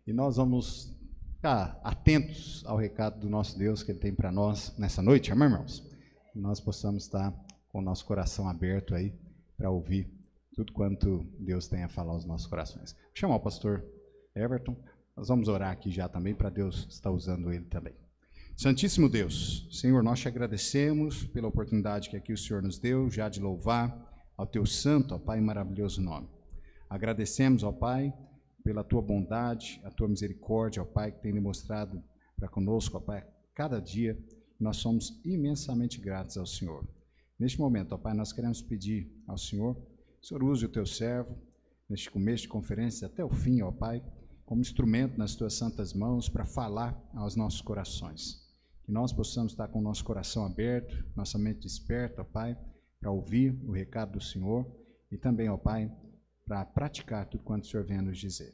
E nós vamos ficar atentos ao recado do nosso Deus que Ele tem para nós nessa noite, amém, irmãos? Que nós possamos estar com o nosso coração aberto aí para ouvir tudo quanto Deus tem a falar aos nossos corações. Vou chamar o pastor Everton. Nós vamos orar aqui já também para Deus estar usando ele também. Santíssimo Deus, Senhor, nós te agradecemos pela oportunidade que aqui o Senhor nos deu, já de louvar ao teu santo, ó Pai, maravilhoso nome. Agradecemos, ó Pai, pela tua bondade, a tua misericórdia, ó Pai, que tem demonstrado para conosco, ó Pai, cada dia. Nós somos imensamente gratos ao Senhor. Neste momento, ó Pai, nós queremos pedir ao Senhor, que o Senhor use o teu servo, neste começo de conferência até o fim, ó Pai, como instrumento nas tuas santas mãos para falar aos nossos corações. Que nós possamos estar com o nosso coração aberto, nossa mente desperta, ó Pai, para ouvir o recado do Senhor e também, ó Pai, para praticar tudo quanto o Senhor vem a nos dizer.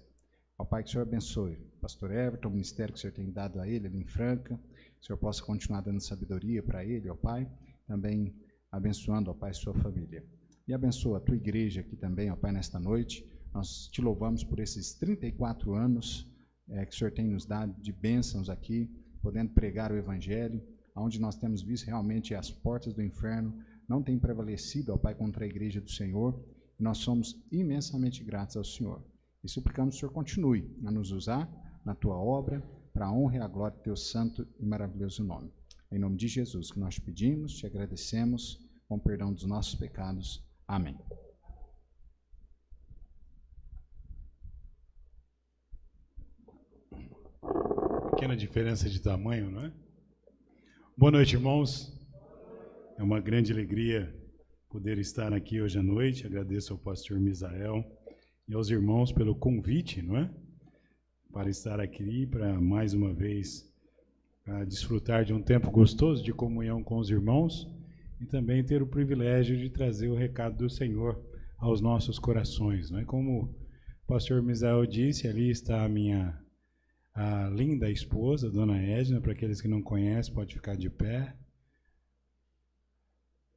Ó Pai, que o Senhor abençoe o pastor Everton, o ministério que o Senhor tem dado a ele ali em Franca, que o Senhor possa continuar dando sabedoria para ele, ó Pai, também abençoando, ó Pai, sua família. E abençoa a tua igreja aqui também, ó Pai, nesta noite. Nós te louvamos por esses 34 anos que o Senhor tem nos dado de bênçãos aqui, podendo pregar o Evangelho, onde nós temos visto realmente as portas do inferno não têm prevalecido, ó Pai, contra a igreja do Senhor, e nós somos imensamente gratos ao Senhor. E suplicamos que o Senhor continue a nos usar na tua obra, para a honra e a glória do teu santo e maravilhoso nome. Em nome de Jesus que nós te pedimos, te agradecemos, com perdão dos nossos pecados. Amém. Pequena diferença de tamanho, não é? Boa noite, irmãos. É uma grande alegria poder estar aqui hoje à noite. Agradeço ao pastor Misael e aos irmãos pelo convite, não é? Para estar aqui, para mais uma vez desfrutar de um tempo gostoso de comunhão com os irmãos e também ter o privilégio de trazer o recado do Senhor aos nossos corações, não é? Como o pastor Misael disse, ali está a linda esposa, Dona Edna, para aqueles que não conhecem, pode ficar de pé.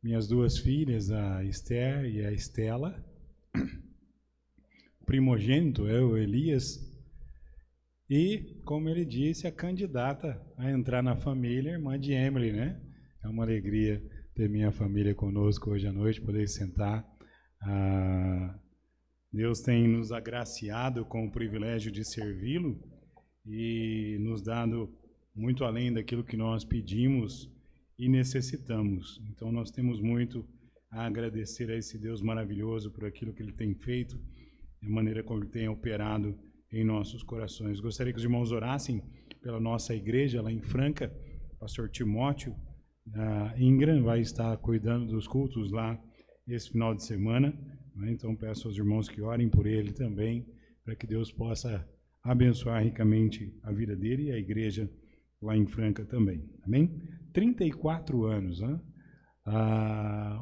Minhas duas filhas, a Esther e a Estela. Primogênito é o Elias. E, como ele disse, a candidata a entrar na família, a irmã de Emily, né? É uma alegria ter minha família conosco hoje à noite, poder sentar. Deus tem nos agraciado com o privilégio de servi-lo e nos dado muito além daquilo que nós pedimos e necessitamos. Então nós temos muito a agradecer a esse Deus maravilhoso por aquilo que Ele tem feito, a maneira como Ele tem operado em nossos corações. Gostaria que os irmãos orassem pela nossa igreja lá em Franca. O pastor Timóteo Ingram vai estar cuidando dos cultos lá esse final de semana, né? Então peço aos irmãos que orem por ele também, para que Deus possa abençoar ricamente a vida dele e a igreja lá em Franca também. Amém? 34 anos, né?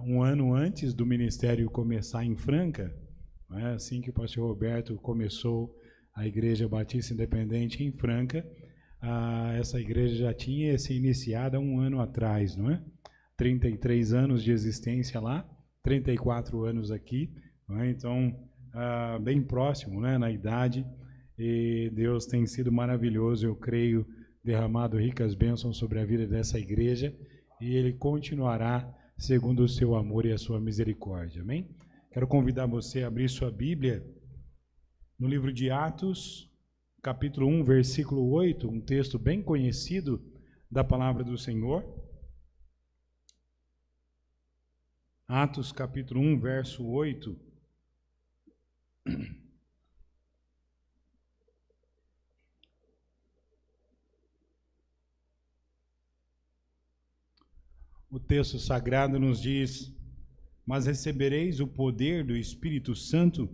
Um ano antes do ministério começar em Franca, né? Assim que o pastor Roberto começou a Igreja Batista Independente em Franca, essa igreja já tinha se iniciado há um ano atrás, não é? 33 anos de existência lá, 34 anos aqui, não é? Então, bem próximo, né, na idade. E Deus tem sido maravilhoso, eu creio, derramado ricas bênçãos sobre a vida dessa igreja, e Ele continuará segundo o seu amor e a sua misericórdia, amém? Quero convidar você a abrir sua Bíblia no livro de Atos, capítulo 1, versículo 8, um texto bem conhecido da palavra do Senhor. Atos, capítulo 1, verso 8. O texto sagrado nos diz: mas recebereis o poder do Espírito Santo,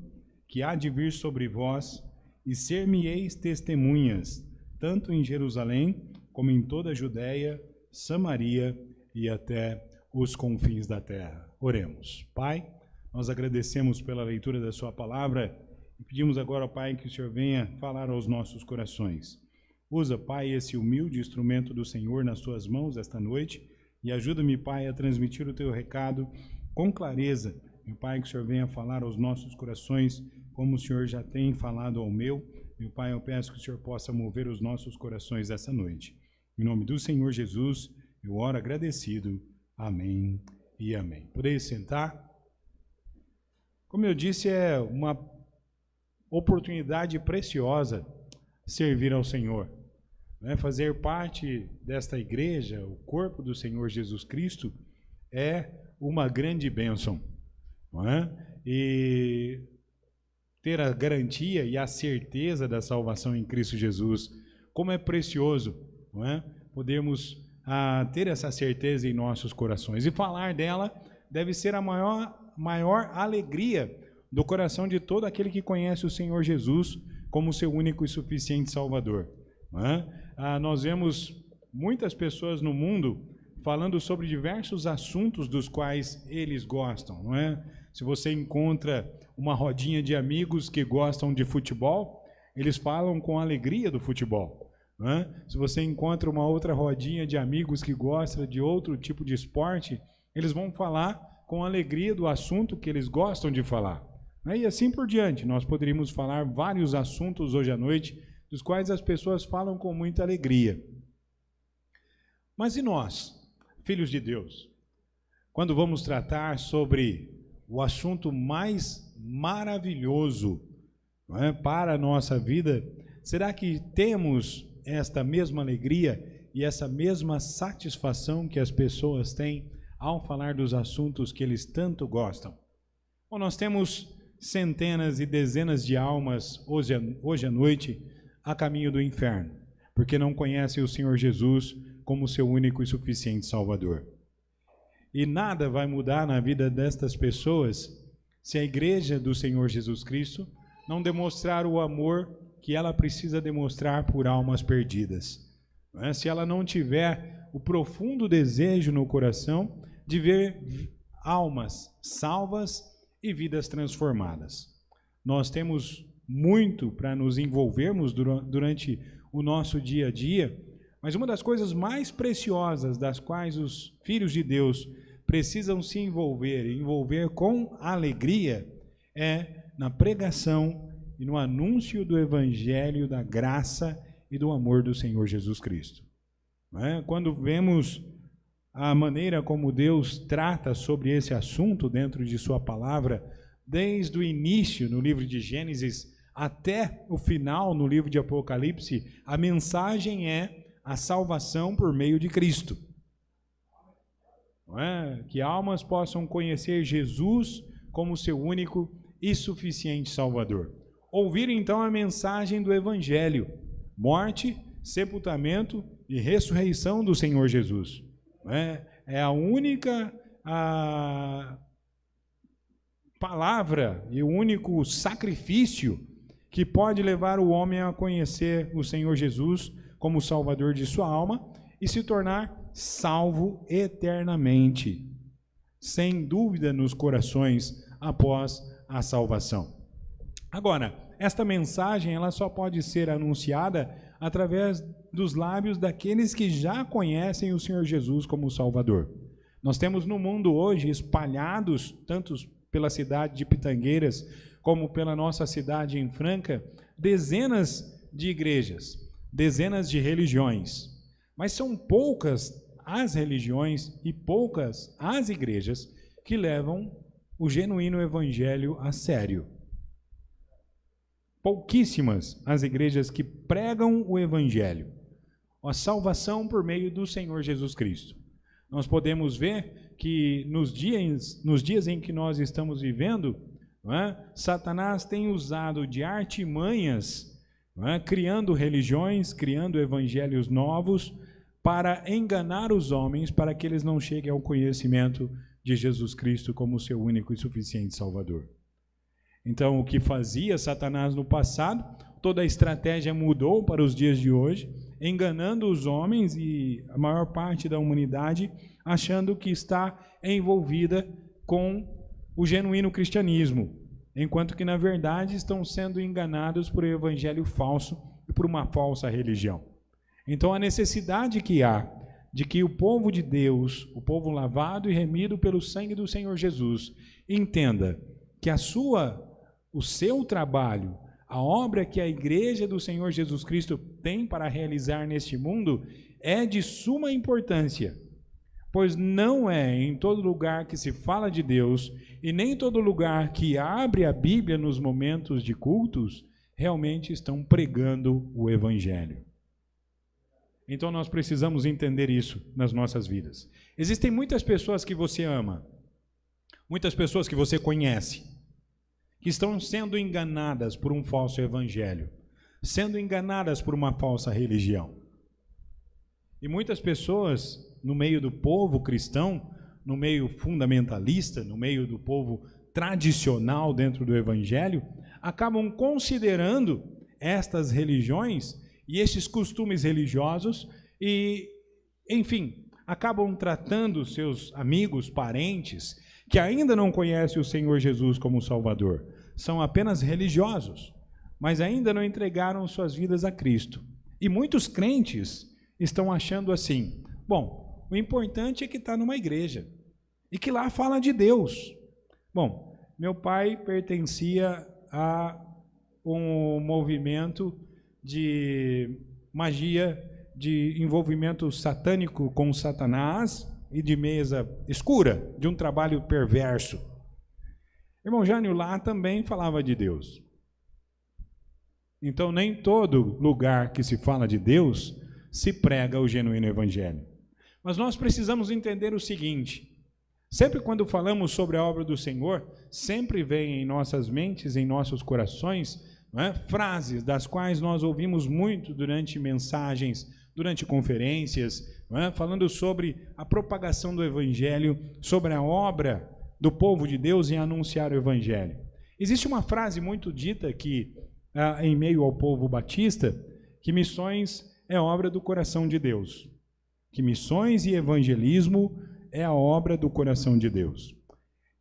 que há de vir sobre vós, e ser-me-eis testemunhas, tanto em Jerusalém, como em toda a Judéia, Samaria e até os confins da terra. Oremos. Pai, nós agradecemos pela leitura da sua palavra e pedimos agora, Pai, que o Senhor venha falar aos nossos corações. Usa, Pai, esse humilde instrumento do Senhor nas suas mãos esta noite e ajuda-me, Pai, a transmitir o teu recado com clareza. Meu Pai, que o Senhor venha falar aos nossos corações, como o Senhor já tem falado ao meu, Meu Pai, eu peço que o Senhor possa mover os nossos corações essa noite. Em nome do Senhor Jesus, eu oro agradecido. Amém e amém. Podeis sentar? Como eu disse, é uma oportunidade preciosa servir ao Senhor. Fazer parte desta igreja, o corpo do Senhor Jesus Cristo, é uma grande bênção. Não é? E ter a garantia e a certeza da salvação em Cristo Jesus, como é precioso, não é? Podermos ter essa certeza em nossos corações. E falar dela deve ser a maior alegria do coração de todo aquele que conhece o Senhor Jesus como seu único e suficiente Salvador. Não é? Nós vemos muitas pessoas no mundo falando sobre diversos assuntos dos quais eles gostam, não é? Se você encontra uma rodinha de amigos que gostam de futebol, eles falam com alegria do futebol. Não é? Se você encontra uma outra rodinha de amigos que gosta de outro tipo de esporte, eles vão falar com alegria do assunto que eles gostam de falar. Não é? E assim por diante, nós poderíamos falar vários assuntos hoje à noite, dos quais as pessoas falam com muita alegria. Mas e nós, filhos de Deus, quando vamos tratar sobre o assunto mais maravilhoso, não é, para a nossa vida, será que temos esta mesma alegria e essa mesma satisfação que as pessoas têm ao falar dos assuntos que eles tanto gostam? Bom, nós temos centenas e dezenas de almas hoje à noite a caminho do inferno, porque não conhecem o Senhor Jesus como seu único e suficiente Salvador. E nada vai mudar na vida destas pessoas se a igreja do Senhor Jesus Cristo não demonstrar o amor que ela precisa demonstrar por almas perdidas. Se ela não tiver o profundo desejo no coração de ver almas salvas e vidas transformadas. Nós temos muito para nos envolvermos durante o nosso dia a dia, mas uma das coisas mais preciosas das quais os filhos de Deus precisam se envolver com alegria, é na pregação e no anúncio do Evangelho da graça e do amor do Senhor Jesus Cristo. Quando vemos a maneira como Deus trata sobre esse assunto dentro de sua palavra, desde o início no livro de Gênesis até o final no livro de Apocalipse, a mensagem é a salvação por meio de Cristo. Que almas possam conhecer Jesus como seu único e suficiente Salvador. Ouvir então a mensagem do Evangelho, morte, sepultamento e ressurreição do Senhor Jesus. É a única palavra e o único sacrifício que pode levar o homem a conhecer o Senhor Jesus como Salvador de sua alma e se tornar salvo eternamente, sem dúvida nos corações após a salvação. Agora, esta mensagem ela só pode ser anunciada através dos lábios daqueles que já conhecem o Senhor Jesus como Salvador. Nós temos no mundo hoje espalhados, tanto pela cidade de Pitangueiras, como pela nossa cidade em Franca, dezenas de igrejas, dezenas de religiões. Mas são poucas as religiões e poucas as igrejas que levam o genuíno evangelho a sério. Pouquíssimas as igrejas que pregam o evangelho, a salvação por meio do Senhor Jesus Cristo. Nós podemos ver que nos dias em que nós estamos vivendo, Satanás tem usado de artimanhas, criando religiões, criando evangelhos novos, para enganar os homens, para que eles não cheguem ao conhecimento de Jesus Cristo como seu único e suficiente Salvador. Então, o que fazia Satanás no passado, toda a estratégia mudou para os dias de hoje, enganando os homens e a maior parte da humanidade, achando que está envolvida com o genuíno cristianismo, enquanto que, na verdade, estão sendo enganados por um evangelho falso e por uma falsa religião. Então, a necessidade que há de que o povo de Deus, o povo lavado e remido pelo sangue do Senhor Jesus, entenda que o seu trabalho, a obra que a igreja do Senhor Jesus Cristo tem para realizar neste mundo é de suma importância, pois não é em todo lugar que se fala de Deus e nem em todo lugar que abre a Bíblia nos momentos de cultos realmente estão pregando o Evangelho. Então nós precisamos entender isso nas nossas vidas. Existem muitas pessoas que você ama, muitas pessoas que você conhece, que estão sendo enganadas por um falso evangelho, sendo enganadas por uma falsa religião. E muitas pessoas no meio do povo cristão, no meio fundamentalista, no meio do povo tradicional dentro do evangelho, acabam considerando estas religiões e estes costumes religiosos e, enfim, acabam tratando seus amigos, parentes, que ainda não conhecem o Senhor Jesus como Salvador. São apenas religiosos, mas ainda não entregaram suas vidas a Cristo. E muitos crentes estão achando assim, bom, o importante é que está numa igreja e que lá fala de Deus. Bom, meu pai pertencia a um movimento de magia, de envolvimento satânico com Satanás e de mesa escura, de um trabalho perverso. Irmão Jânio lá também falava de Deus. Então nem todo lugar que se fala de Deus se prega o genuíno evangelho. Mas nós precisamos entender o seguinte, sempre quando falamos sobre a obra do Senhor, sempre vem em nossas mentes, em nossos corações, frases das quais nós ouvimos muito durante mensagens, durante conferências, falando sobre a propagação do Evangelho, sobre a obra do povo de Deus em anunciar o Evangelho. Existe uma frase muito dita aqui, em meio ao povo batista, que missões é obra do coração de Deus. Que missões e evangelismo é a obra do coração de Deus.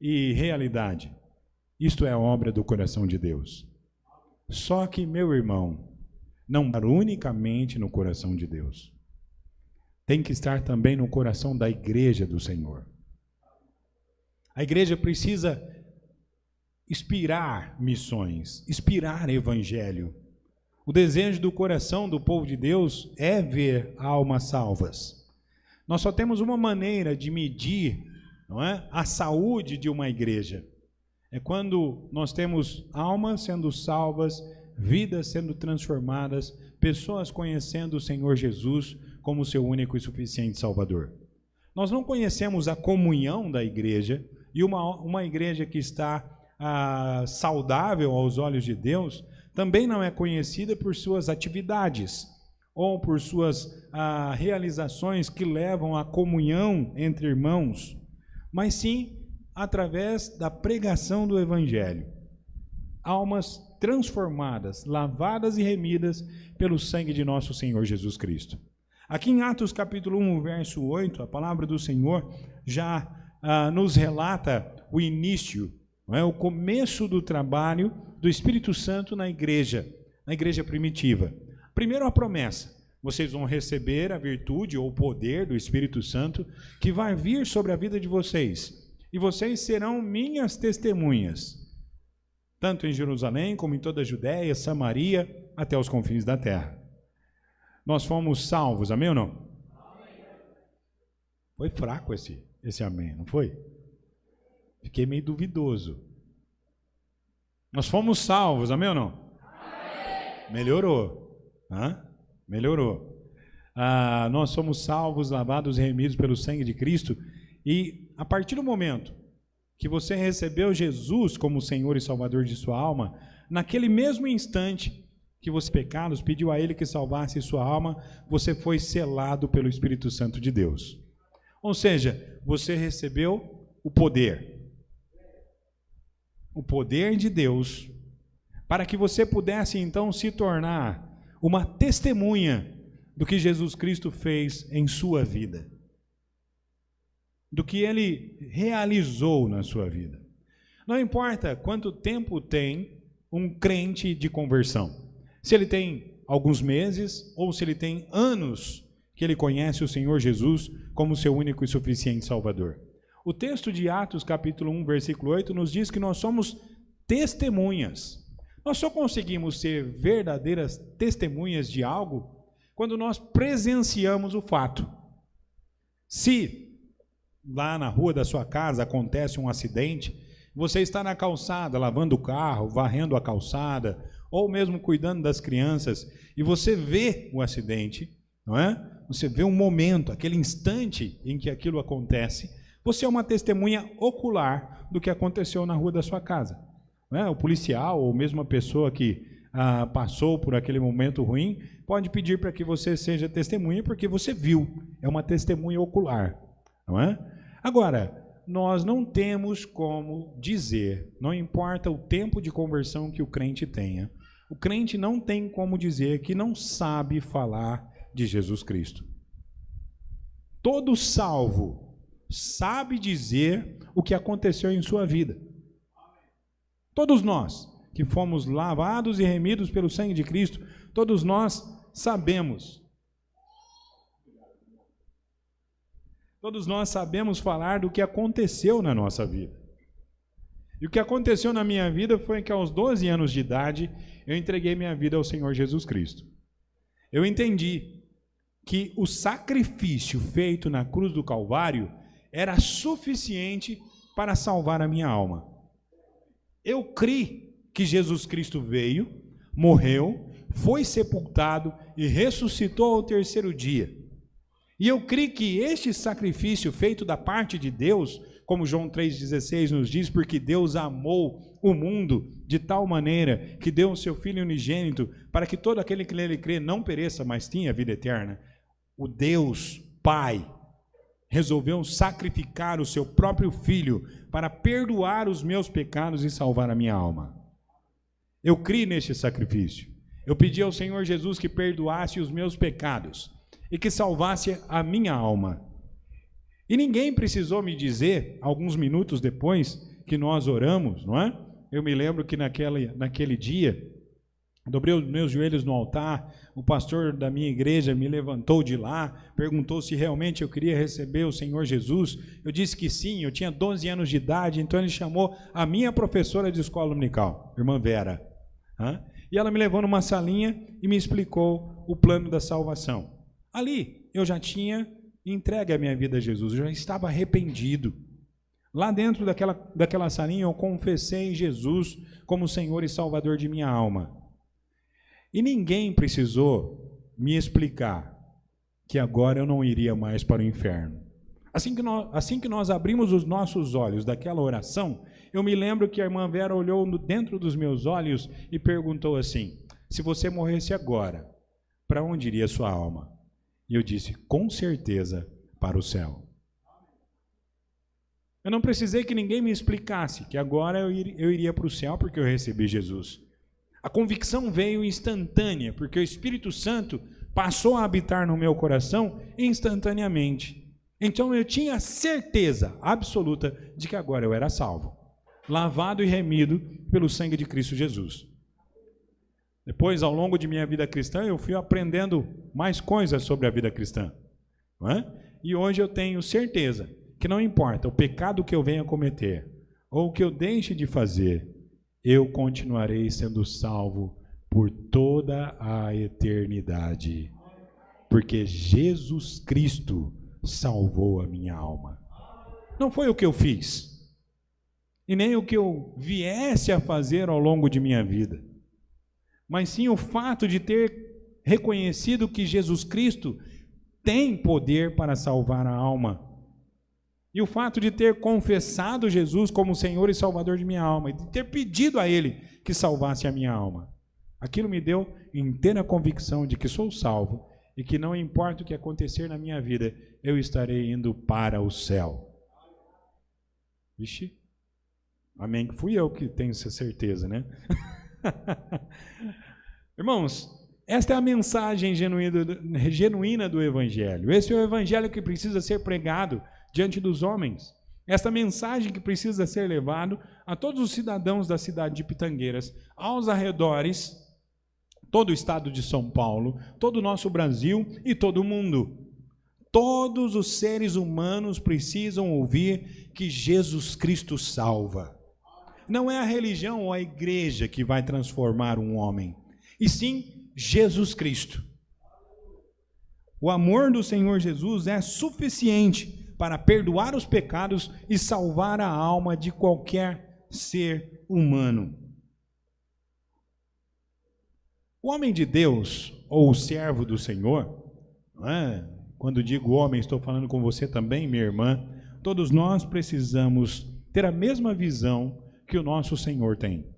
E realidade, isto é a obra do coração de Deus. Só que, meu irmão, não estar unicamente no coração de Deus. Tem que estar também no coração da igreja do Senhor. A igreja precisa inspirar missões, inspirar evangelho. O desejo do coração do povo de Deus é ver almas salvas. Nós só temos uma maneira de medir, não é, a saúde de uma igreja. É quando nós temos almas sendo salvas, vidas sendo transformadas, pessoas conhecendo o Senhor Jesus como seu único e suficiente Salvador. Nós não conhecemos a comunhão da igreja, e uma igreja que está saudável aos olhos de Deus, também não é conhecida por suas atividades, ou por suas realizações que levam à comunhão entre irmãos, mas sim através da pregação do Evangelho. Almas transformadas, lavadas e remidas pelo sangue de nosso Senhor Jesus Cristo. Aqui em Atos capítulo 1, verso 8, a palavra do Senhor já nos relata o início, o começo do trabalho do Espírito Santo na igreja primitiva. Primeiro a promessa, vocês vão receber a virtude ou o poder do Espírito Santo que vai vir sobre a vida de vocês. E vocês serão minhas testemunhas, tanto em Jerusalém como em toda a Judéia, Samaria, até os confins da terra. Nós fomos salvos, amém ou não? Amém. Foi fraco esse amém, não foi? Fiquei meio duvidoso. Nós fomos salvos, amém ou não? Amém. Melhorou. Melhorou. Nós somos salvos, lavados e remidos pelo sangue de Cristo. E a partir do momento que você recebeu Jesus como Senhor e Salvador de sua alma, naquele mesmo instante que você pecados, pediu a Ele que salvasse sua alma, você foi selado pelo Espírito Santo de Deus. Ou seja, você recebeu o poder de Deus, para que você pudesse então se tornar uma testemunha do que Jesus Cristo fez em sua vida, do que Ele realizou na sua vida. Não importa quanto tempo tem um crente de conversão, se ele tem alguns meses ou se ele tem anos que ele conhece o Senhor Jesus como seu único e suficiente Salvador. O texto de Atos capítulo 1, versículo 8 nos diz que nós somos testemunhas. Nós só conseguimos ser verdadeiras testemunhas de algo quando nós presenciamos o fato. Se lá na rua da sua casa acontece um acidente, você está na calçada, lavando o carro, varrendo a calçada, ou mesmo cuidando das crianças, e você vê o acidente, não é? Você vê um momento, aquele instante em que aquilo acontece, você é uma testemunha ocular do que aconteceu na rua da sua casa. Não é? O policial, ou mesmo a pessoa que passou por aquele momento ruim, pode pedir para que você seja testemunha, porque você viu, é uma testemunha ocular. Não é? Agora, nós não temos como dizer, não importa o tempo de conversão que o crente tenha, o crente não tem como dizer que não sabe falar de Jesus Cristo. Todo salvo sabe dizer o que aconteceu em sua vida. Todos nós que fomos lavados e remidos pelo sangue de Cristo, todos nós sabemos. Todos nós sabemos falar do que aconteceu na nossa vida. E o que aconteceu na minha vida foi que aos 12 anos de idade, eu entreguei minha vida ao Senhor Jesus Cristo. Eu entendi que o sacrifício feito na cruz do Calvário era suficiente para salvar a minha alma. Eu criei que Jesus Cristo veio, morreu, foi sepultado e ressuscitou ao terceiro dia. E eu creio que este sacrifício feito da parte de Deus, como João 3,16 nos diz, porque Deus amou o mundo de tal maneira que deu o seu Filho unigênito, para que todo aquele que nele crê não pereça, mas tenha vida eterna. O Deus Pai resolveu sacrificar o seu próprio Filho para perdoar os meus pecados e salvar a minha alma. Eu creio neste sacrifício. Eu pedi ao Senhor Jesus que perdoasse os meus pecados e que salvasse a minha alma. E ninguém precisou me dizer, alguns minutos depois que nós oramos, não é? Eu me lembro que naquele dia, dobrei os meus joelhos no altar, o pastor da minha igreja me levantou de lá, perguntou se realmente eu queria receber o Senhor Jesus. Eu disse que sim, eu tinha 12 anos de idade, então ele chamou a minha professora de escola dominical, irmã Vera. E ela me levou numa salinha e me explicou o plano da salvação. Ali, eu já tinha entregue a minha vida a Jesus, eu já estava arrependido. Lá dentro daquela salinha, eu confessei Jesus como Senhor e Salvador de minha alma. E ninguém precisou me explicar que agora eu não iria mais para o inferno. Assim que nós abrimos os nossos olhos daquela oração, eu me lembro que a irmã Vera olhou dentro dos meus olhos e perguntou assim: se você morresse agora, para onde iria sua alma? E eu disse: com certeza para o céu. Eu não precisei que ninguém me explicasse que agora eu iria para o céu porque eu recebi Jesus. A convicção veio instantânea, porque o Espírito Santo passou a habitar no meu coração instantaneamente. Então eu tinha certeza absoluta de que agora eu era salvo, lavado e remido pelo sangue de Cristo Jesus. Depois, ao longo de minha vida cristã, eu fui aprendendo mais coisas sobre a vida cristã. Não é? E hoje eu tenho certeza que não importa o pecado que eu venha cometer, ou o que eu deixe de fazer, eu continuarei sendo salvo por toda a eternidade. Porque Jesus Cristo salvou a minha alma. Não foi o que eu fiz, e nem o que eu viesse a fazer ao longo de minha vida, mas sim o fato de ter reconhecido que Jesus Cristo tem poder para salvar a alma, e o fato de ter confessado Jesus como Senhor e Salvador de minha alma, e de ter pedido a Ele que salvasse a minha alma. Aquilo me deu inteira convicção de que sou salvo, e que não importa o que acontecer na minha vida, eu estarei indo para o céu. Vixe, amém, que fui eu que tenho essa certeza, né? Irmãos, esta é a mensagem genuína do Evangelho. Esse é o Evangelho que precisa ser pregado diante dos homens. Esta mensagem que precisa ser levada a todos os cidadãos da cidade de Pitangueiras, aos arredores, todo o estado de São Paulo, todo o nosso Brasil e todo o mundo. Todos os seres humanos precisam ouvir que Jesus Cristo salva. não é a religião ou a igreja que vai transformar um homem, e sim Jesus Cristo. O amor do Senhor Jesus é suficiente para perdoar os pecados e salvar a alma de qualquer ser humano. O homem de Deus, ou o servo do Senhor, não é? Quando digo homem, estou falando com você também, minha irmã, todos nós precisamos ter a mesma visão que o nosso Senhor tem.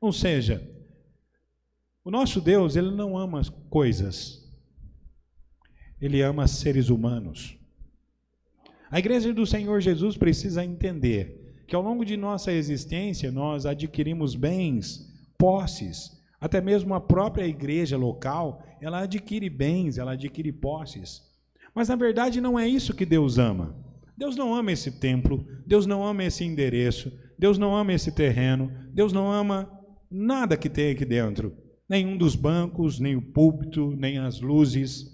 Ou seja, o nosso Deus, Ele não ama coisas, Ele ama seres humanos. A igreja do Senhor Jesus precisa entender que ao longo de nossa existência nós adquirimos bens, posses, até mesmo a própria igreja local, ela adquire bens, ela adquire posses. Mas na verdade não é isso que Deus ama. Deus não ama esse templo, Deus não ama esse endereço, Deus não ama esse terreno, Deus não ama nada que tem aqui dentro. Nenhum dos bancos, nem o púlpito, nem as luzes.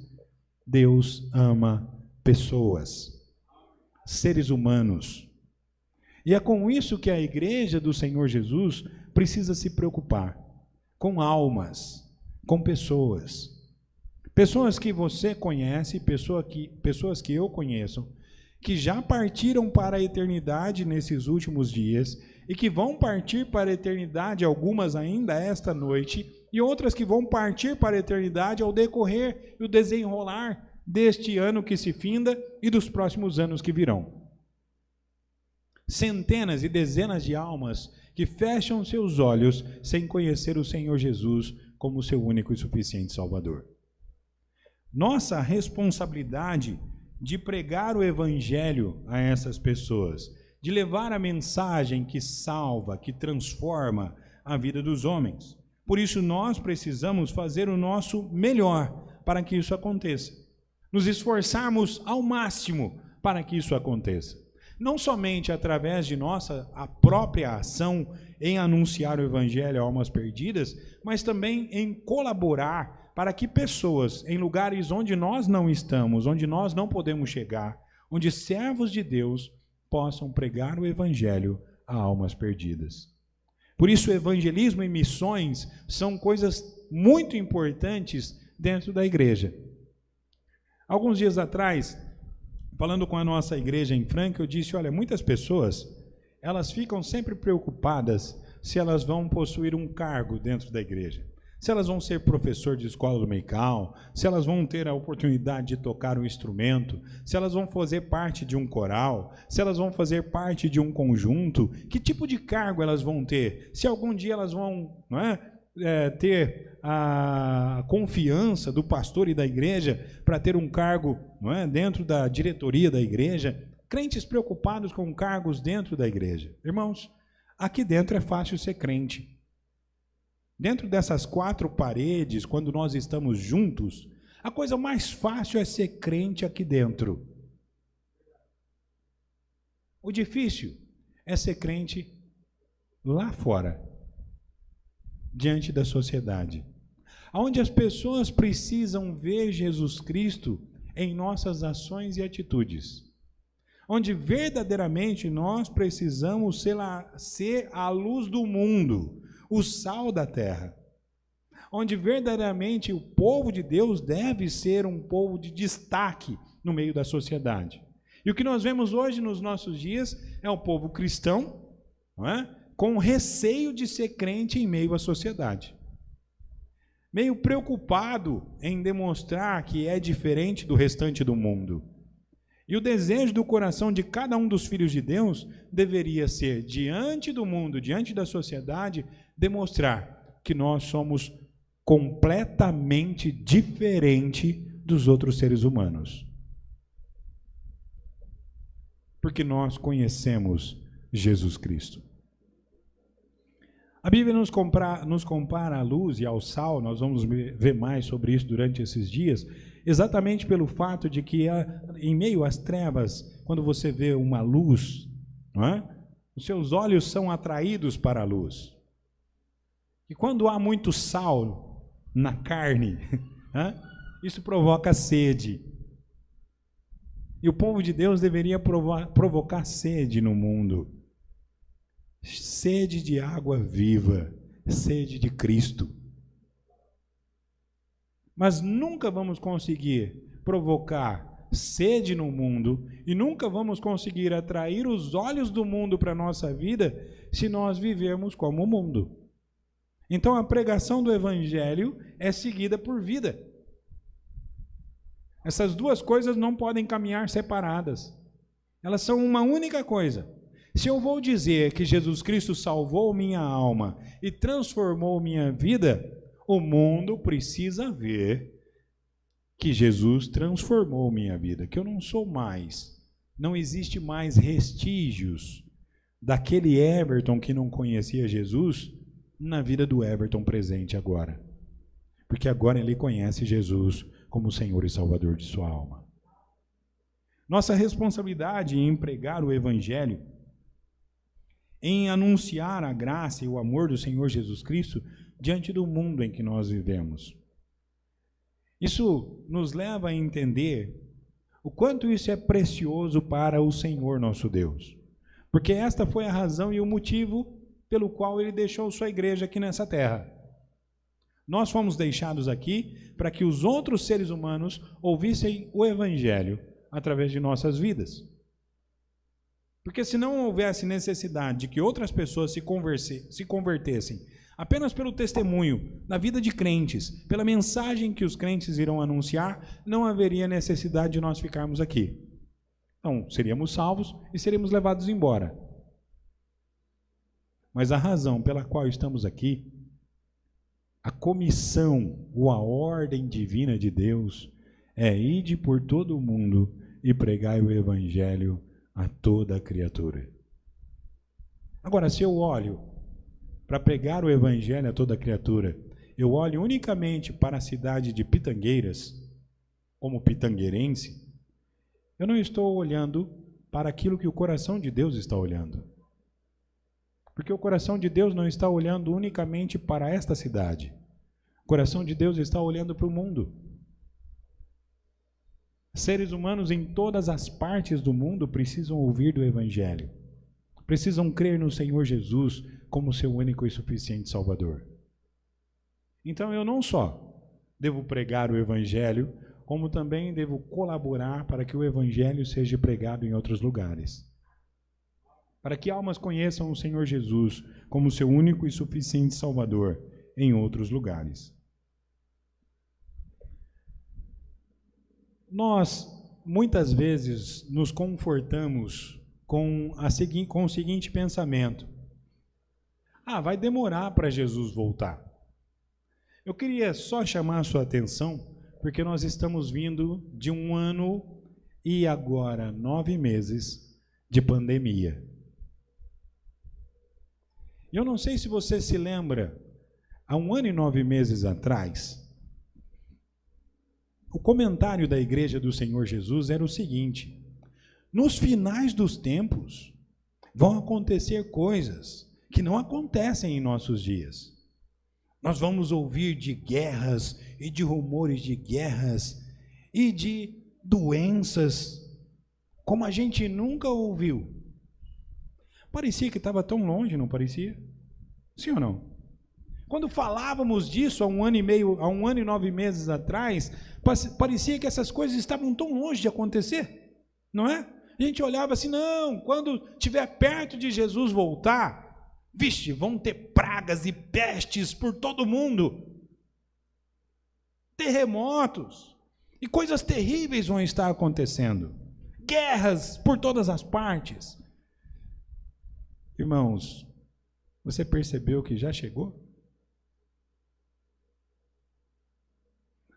Deus ama pessoas, seres humanos. E é com isso que a igreja do Senhor Jesus precisa se preocupar, com almas, com pessoas. Pessoas que você conhece, pessoas que eu conheço, que já partiram para a eternidade nesses últimos dias e que vão partir para a eternidade, algumas ainda esta noite, e outras que vão partir para a eternidade ao decorrer e o desenrolar deste ano que se finda e dos próximos anos que virão. Centenas e dezenas de almas que fecham seus olhos sem conhecer o Senhor Jesus como seu único e suficiente Salvador. Nossa responsabilidade de pregar o Evangelho a essas pessoas, de levar a mensagem que salva, que transforma a vida dos homens. Por isso nós precisamos fazer o nosso melhor para que isso aconteça. Nos esforçarmos ao máximo para que isso aconteça. Não somente através de a própria ação em anunciar o Evangelho a almas perdidas, mas também em colaborar para que pessoas em lugares onde nós não estamos, onde nós não podemos chegar, onde servos de Deus possam pregar o Evangelho a almas perdidas. Por isso, o evangelismo e missões são coisas muito importantes dentro da igreja. Alguns dias atrás, falando com a nossa igreja em Franca, eu disse, olha, muitas pessoas, elas ficam sempre preocupadas se elas vão possuir um cargo dentro da igreja. Se elas vão ser professor de escola dominical, se elas vão ter a oportunidade de tocar um instrumento, se elas vão fazer parte de um coral, se elas vão fazer parte de um conjunto, que tipo de cargo elas vão ter? Se algum dia elas vão ter a confiança do pastor e da igreja para ter um cargo dentro da diretoria da igreja, crentes preocupados com cargos dentro da igreja. Irmãos, aqui dentro é fácil ser crente. Dentro dessas quatro paredes, quando nós estamos juntos, a coisa mais fácil é ser crente aqui dentro. O difícil é ser crente lá fora, diante da sociedade, onde as pessoas precisam ver Jesus Cristo em nossas ações e atitudes, onde verdadeiramente nós precisamos ser a luz do mundo, o sal da terra, onde verdadeiramente o povo de Deus deve ser um povo de destaque no meio da sociedade. E o que nós vemos hoje nos nossos dias é o povo cristão, com receio de ser crente em meio à sociedade, meio preocupado em demonstrar que é diferente do restante do mundo. E o desejo do coração de cada um dos filhos de Deus deveria ser, diante do mundo, diante da sociedade, demonstrar que nós somos completamente diferente dos outros seres humanos. Porque nós conhecemos Jesus Cristo. A Bíblia nos compara à luz e ao sal, nós vamos ver mais sobre isso durante esses dias, exatamente pelo fato de que em meio às trevas, quando você vê uma luz, os seus olhos são atraídos para a luz. E quando há muito sal na carne, isso provoca sede. E o povo de Deus deveria provocar sede no mundo. sede de água viva, sede de Cristo. Mas nunca vamos conseguir provocar sede no mundo e nunca vamos conseguir atrair os olhos do mundo para a nossa vida se nós vivermos como o mundo. Então a pregação do Evangelho é seguida por vida. Essas duas coisas não podem caminhar separadas. Elas são uma única coisa. Se eu vou dizer que Jesus Cristo salvou minha alma e transformou minha vida, o mundo precisa ver que Jesus transformou minha vida, que eu não sou mais, não existe mais vestígios daquele Everton que não conhecia Jesus na vida do Everton presente agora. Porque agora ele conhece Jesus como Senhor e Salvador de sua alma. Nossa responsabilidade em pregar o Evangelho, em anunciar a graça e o amor do Senhor Jesus Cristo diante do mundo em que nós vivemos. Isso nos leva a entender o quanto isso é precioso para o Senhor nosso Deus. Porque esta foi a razão e o motivo pelo qual Ele deixou sua igreja aqui nessa terra. Nós fomos deixados aqui para que os outros seres humanos ouvissem o Evangelho através de nossas vidas. Porque se não houvesse necessidade de que outras pessoas se convertessem apenas pelo testemunho da vida de crentes, pela mensagem que os crentes irão anunciar, não haveria necessidade de nós ficarmos aqui. Então, seríamos salvos e seríamos levados embora. Mas a razão pela qual estamos aqui, a comissão ou a ordem divina de Deus é ide por todo o mundo e pregai o Evangelho a toda a criatura. Agora, se eu olho para pregar o Evangelho a toda a criatura, eu olho unicamente para a cidade de Pitangueiras, como pitangueirense, eu não estou olhando para aquilo que o coração de Deus está olhando. Porque o coração de Deus não está olhando unicamente para esta cidade. O coração de Deus está olhando para o mundo. Seres humanos em todas as partes do mundo precisam ouvir do Evangelho. Precisam crer no Senhor Jesus como seu único e suficiente Salvador. Então eu não só devo pregar o Evangelho, como também devo colaborar para que o Evangelho seja pregado em outros lugares. Para que almas conheçam o Senhor Jesus como seu único e suficiente Salvador em outros lugares. Nós, muitas vezes, nos confortamos com o seguinte pensamento: vai demorar para Jesus voltar. Eu queria só chamar a sua atenção, porque nós estamos vindo de 1 ano e agora 9 meses de pandemia. Eu não sei se você se lembra, há 1 ano e 9 meses atrás, o comentário da Igreja do Senhor Jesus era o seguinte: nos finais dos tempos vão acontecer coisas que não acontecem em nossos dias. Nós vamos ouvir de guerras e de rumores de guerras e de doenças como a gente nunca ouviu. Parecia que estava tão longe, não parecia? Sim ou não? Quando falávamos disso há 1 ano e meio, há 1 ano e 9 meses atrás, parecia que essas coisas estavam tão longe de acontecer, não é? A gente olhava assim, não, quando estiver perto de Jesus voltar, vixe, vão ter pragas e pestes por todo mundo, terremotos, e coisas terríveis vão estar acontecendo, guerras por todas as partes. Irmãos, você percebeu que já chegou?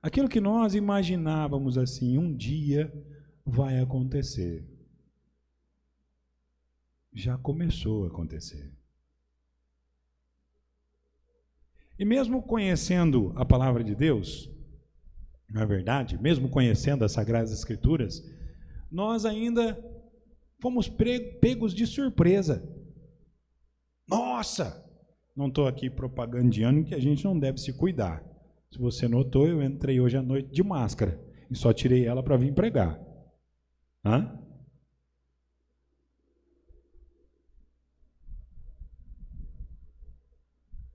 Aquilo que nós imaginávamos assim, um dia vai acontecer, já começou a acontecer. E mesmo conhecendo a palavra de Deus, na verdade, mesmo conhecendo as Sagradas Escrituras, nós ainda fomos pegos de surpresa. Nossa! Não estou aqui propagandeando que a gente não deve se cuidar. Se você notou, eu entrei hoje à noite de máscara e só tirei ela para vir pregar.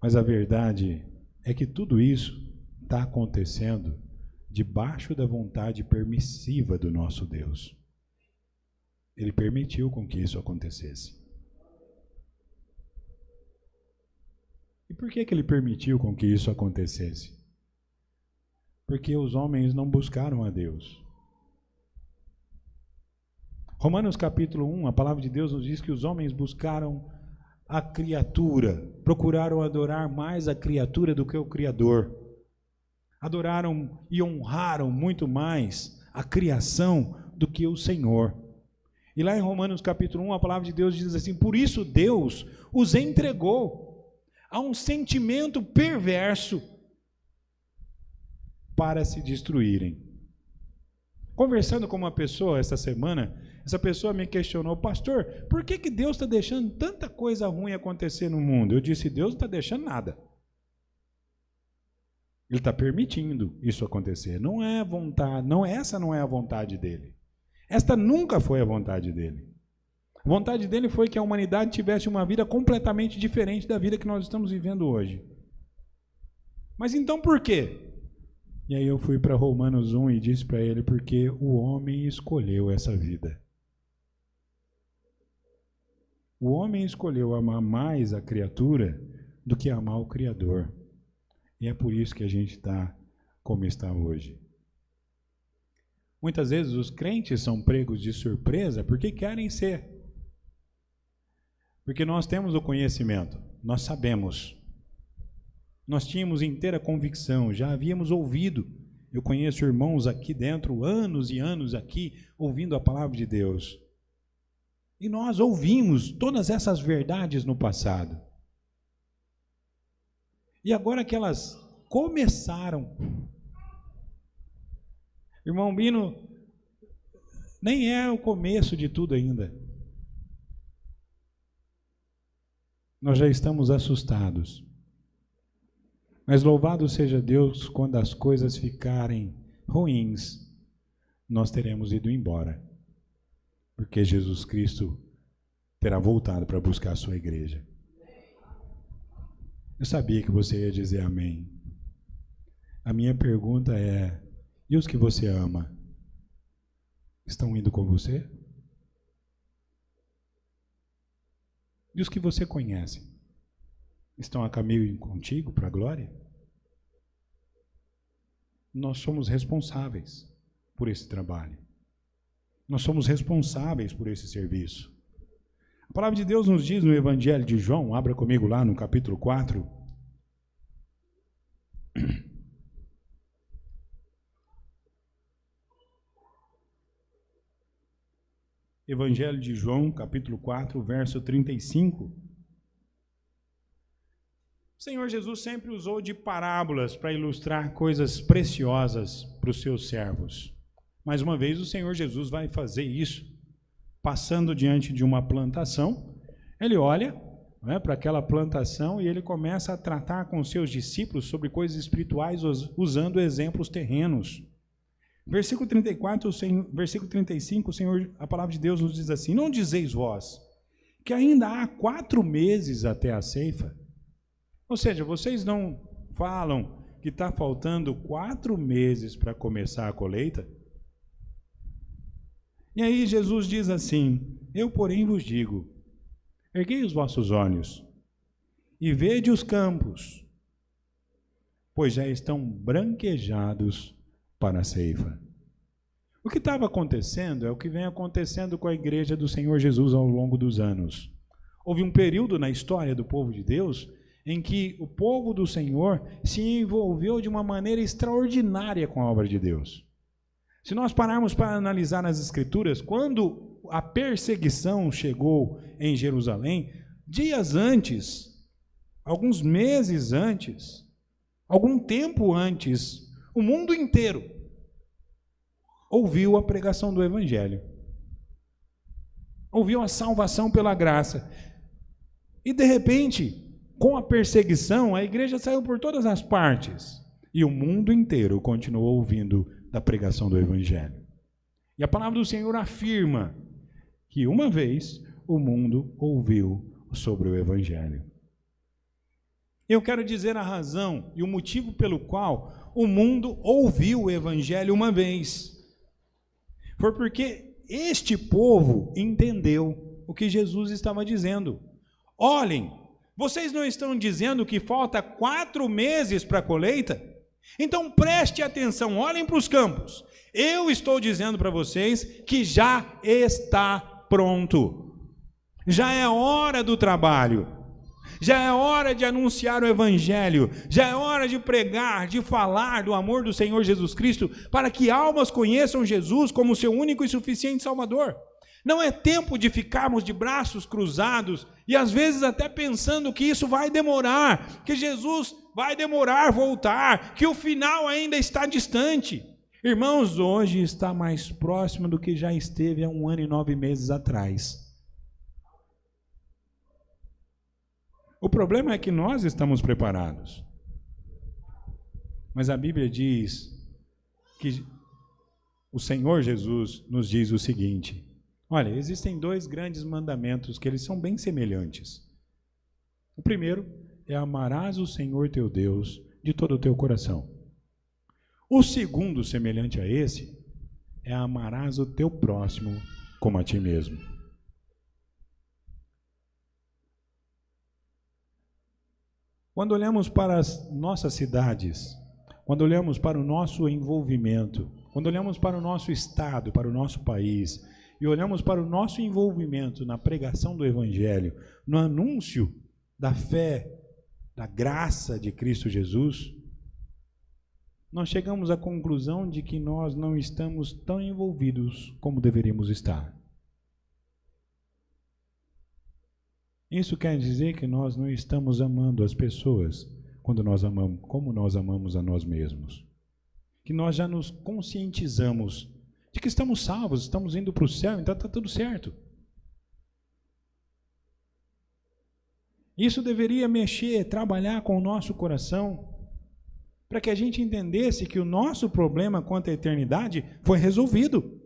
Mas a verdade é que tudo isso está acontecendo debaixo da vontade permissiva do nosso Deus. Ele permitiu com que isso acontecesse. E por que ele permitiu com que isso acontecesse? Porque os homens não buscaram a Deus. Romanos capítulo 1, a palavra de Deus nos diz que os homens buscaram a criatura, procuraram adorar mais a criatura do que o Criador. Adoraram e honraram muito mais a criação do que o Senhor. E lá em Romanos capítulo 1, a palavra de Deus diz assim: por isso Deus os entregou a um sentimento perverso para se destruírem. Conversando com uma pessoa esta semana, essa pessoa me questionou: pastor, por que Deus está deixando tanta coisa ruim acontecer no mundo? Eu disse: Deus não está deixando nada. Ele está permitindo isso acontecer. Não é vontade, essa não é a vontade dele. Esta nunca foi a vontade dele. A vontade dele foi que a humanidade tivesse uma vida completamente diferente da vida que nós estamos vivendo hoje. Mas então por quê? E aí eu fui para Romanos 1 e disse para ele: porque o homem escolheu essa vida. O homem escolheu amar mais a criatura do que amar o Criador. E é por isso que a gente está como está hoje. Muitas vezes os crentes são pegos de surpresa porque querem ser. Porque nós temos o conhecimento, nós sabemos. Nós tínhamos inteira convicção, já havíamos ouvido. Eu conheço irmãos aqui dentro, anos e anos aqui, ouvindo a palavra de Deus. E nós ouvimos todas essas verdades no passado. E agora que elas começaram, irmão Bino, nem é o começo de tudo ainda. Nós já estamos assustados. Mas louvado seja Deus, quando as coisas ficarem ruins, nós teremos ido embora. Porque Jesus Cristo terá voltado para buscar a sua igreja. Eu sabia que você ia dizer amém. A minha pergunta é: e os que você ama? Estão indo com você? E os que você conhece? Estão a caminho contigo para a glória? Nós somos responsáveis por esse trabalho. Nós somos responsáveis por esse serviço. A palavra de Deus nos diz no Evangelho de João, abra comigo lá no capítulo 4. Evangelho de João, capítulo 4, verso 35. O Senhor Jesus sempre usou de parábolas para ilustrar coisas preciosas para os seus servos. Mais uma vez, o Senhor Jesus vai fazer isso, passando diante de uma plantação. Ele olha para aquela plantação e ele começa a tratar com os seus discípulos sobre coisas espirituais usando exemplos terrenos. Versículo 34, versículo 35, a palavra de Deus nos diz assim: não dizeis vós que ainda há 4 meses até a ceifa? Ou seja, vocês não falam que está faltando 4 meses para começar a colheita? E aí Jesus diz assim: eu, porém, vos digo, erguei os vossos olhos e vede os campos, pois já estão branquejados para a ceifa. O que estava acontecendo é o que vem acontecendo com a igreja do Senhor Jesus ao longo dos anos. Houve um período na história do povo de Deus em que o povo do Senhor se envolveu de uma maneira extraordinária com a obra de Deus. Se nós pararmos para analisar nas Escrituras, quando a perseguição chegou em Jerusalém, dias antes, alguns meses antes, algum tempo antes, o mundo inteiro ouviu a pregação do Evangelho. Ouviu a salvação pela graça. E de repente, com a perseguição, a igreja saiu por todas as partes. E o mundo inteiro continuou ouvindo da pregação do Evangelho. E a palavra do Senhor afirma que uma vez o mundo ouviu sobre o Evangelho. Eu quero dizer a razão e o motivo pelo qual o mundo ouviu o Evangelho uma vez. Foi porque este povo entendeu o que Jesus estava dizendo. Olhem, vocês não estão dizendo que falta 4 meses para a colheita? Então preste atenção, olhem para os campos. Eu estou dizendo para vocês que já está pronto. Já é hora do trabalho. Já é hora de anunciar o Evangelho, já é hora de pregar, de falar do amor do Senhor Jesus Cristo, para que almas conheçam Jesus como seu único e suficiente Salvador. Não é tempo de ficarmos de braços cruzados e às vezes até pensando que isso vai demorar, que Jesus vai demorar a voltar, que o final ainda está distante. Irmãos, hoje está mais próximo do que já esteve há 1 ano e 9 meses atrás. O problema é que nós estamos preparados. Mas a Bíblia diz que o Senhor Jesus nos diz o seguinte: olha, existem 2 grandes mandamentos que eles são bem semelhantes. O primeiro é: amarás o Senhor teu Deus de todo o teu coração. O segundo, semelhante a esse, é: amarás o teu próximo como a ti mesmo. Quando olhamos para as nossas cidades, quando olhamos para o nosso envolvimento, quando olhamos para o nosso estado, para o nosso país, e olhamos para o nosso envolvimento na pregação do Evangelho, no anúncio da fé, da graça de Cristo Jesus, nós chegamos à conclusão de que nós não estamos tão envolvidos como deveríamos estar. Isso quer dizer que nós não estamos amando as pessoas quando nós amamos, como nós amamos a nós mesmos. Que nós já nos conscientizamos de que estamos salvos, estamos indo para o céu, então está tudo certo. Isso deveria mexer, trabalhar com o nosso coração, para que a gente entendesse que o nosso problema quanto à eternidade foi resolvido.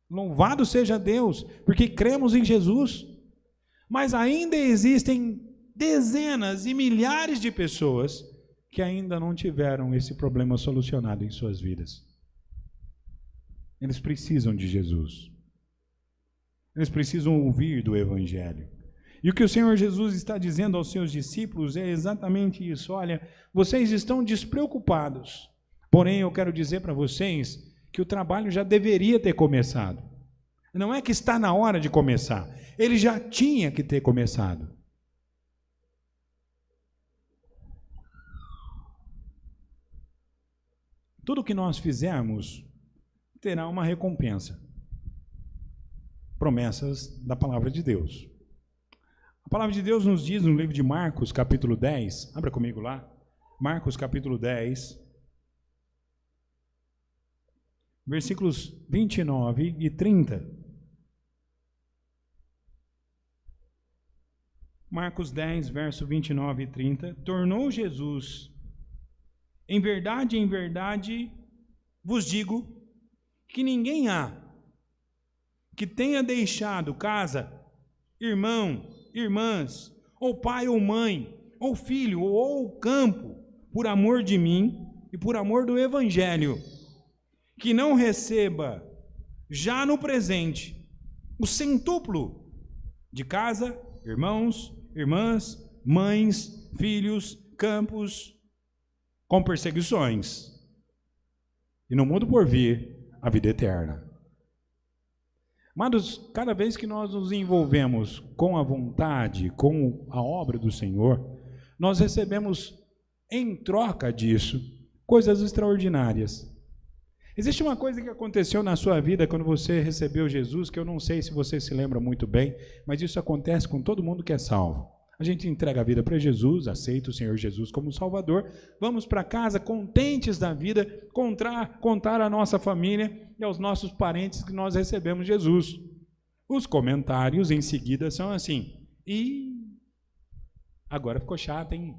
Louvado seja Deus, porque cremos em Jesus. Mas ainda existem dezenas e milhares de pessoas que ainda não tiveram esse problema solucionado em suas vidas. Eles precisam de Jesus. Eles precisam ouvir do Evangelho. E o que o Senhor Jesus está dizendo aos seus discípulos é exatamente isso. Olha, vocês estão despreocupados. Porém, eu quero dizer para vocês que o trabalho já deveria ter começado. Não é que está na hora de começar. Ele já tinha que ter começado. Tudo que nós fizermos terá uma recompensa. Promessas da palavra de Deus. A palavra de Deus nos diz no livro de Marcos, capítulo 10, abra comigo lá, Marcos, capítulo 10, versículos 29 e 30. Marcos 10, verso 29 e 30. Tornou Jesus: em verdade, vos digo, que ninguém há que tenha deixado casa, irmão, irmãs, ou pai ou mãe, ou filho, ou campo, por amor de mim e por amor do Evangelho, que não receba já no presente o centuplo de casa, irmãos, irmãs, mães, filhos, campos, com perseguições, e no mundo por vir, a vida eterna. Amados, cada vez que nós nos envolvemos com a vontade, com a obra do Senhor, nós recebemos em troca disso coisas extraordinárias. Existe uma coisa que aconteceu na sua vida quando você recebeu Jesus, que eu não sei se você se lembra muito bem, mas isso acontece com todo mundo que é salvo. A gente entrega a vida para Jesus, aceita o Senhor Jesus como Salvador, vamos para casa contentes da vida, contar à nossa família e aos nossos parentes que nós recebemos Jesus. Os comentários em seguida são assim: e agora ficou chato, hein?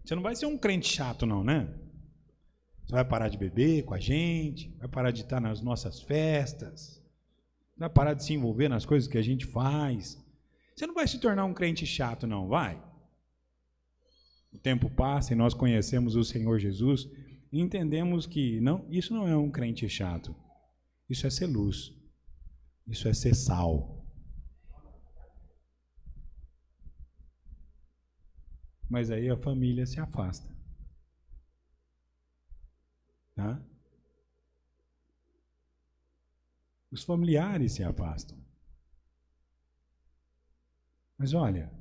Você não vai ser um crente chato não, né? Você vai parar de beber com a gente, vai parar de estar nas nossas festas, vai parar de se envolver nas coisas que a gente faz. Você não vai se tornar um crente chato não, vai? o tempo passa e nós conhecemos o Senhor Jesus e entendemos que isso não é um crente chato. Isso é ser luz. Isso é ser sal. Mas aí a família se afasta. Tá? Os familiares se afastam. Mas olha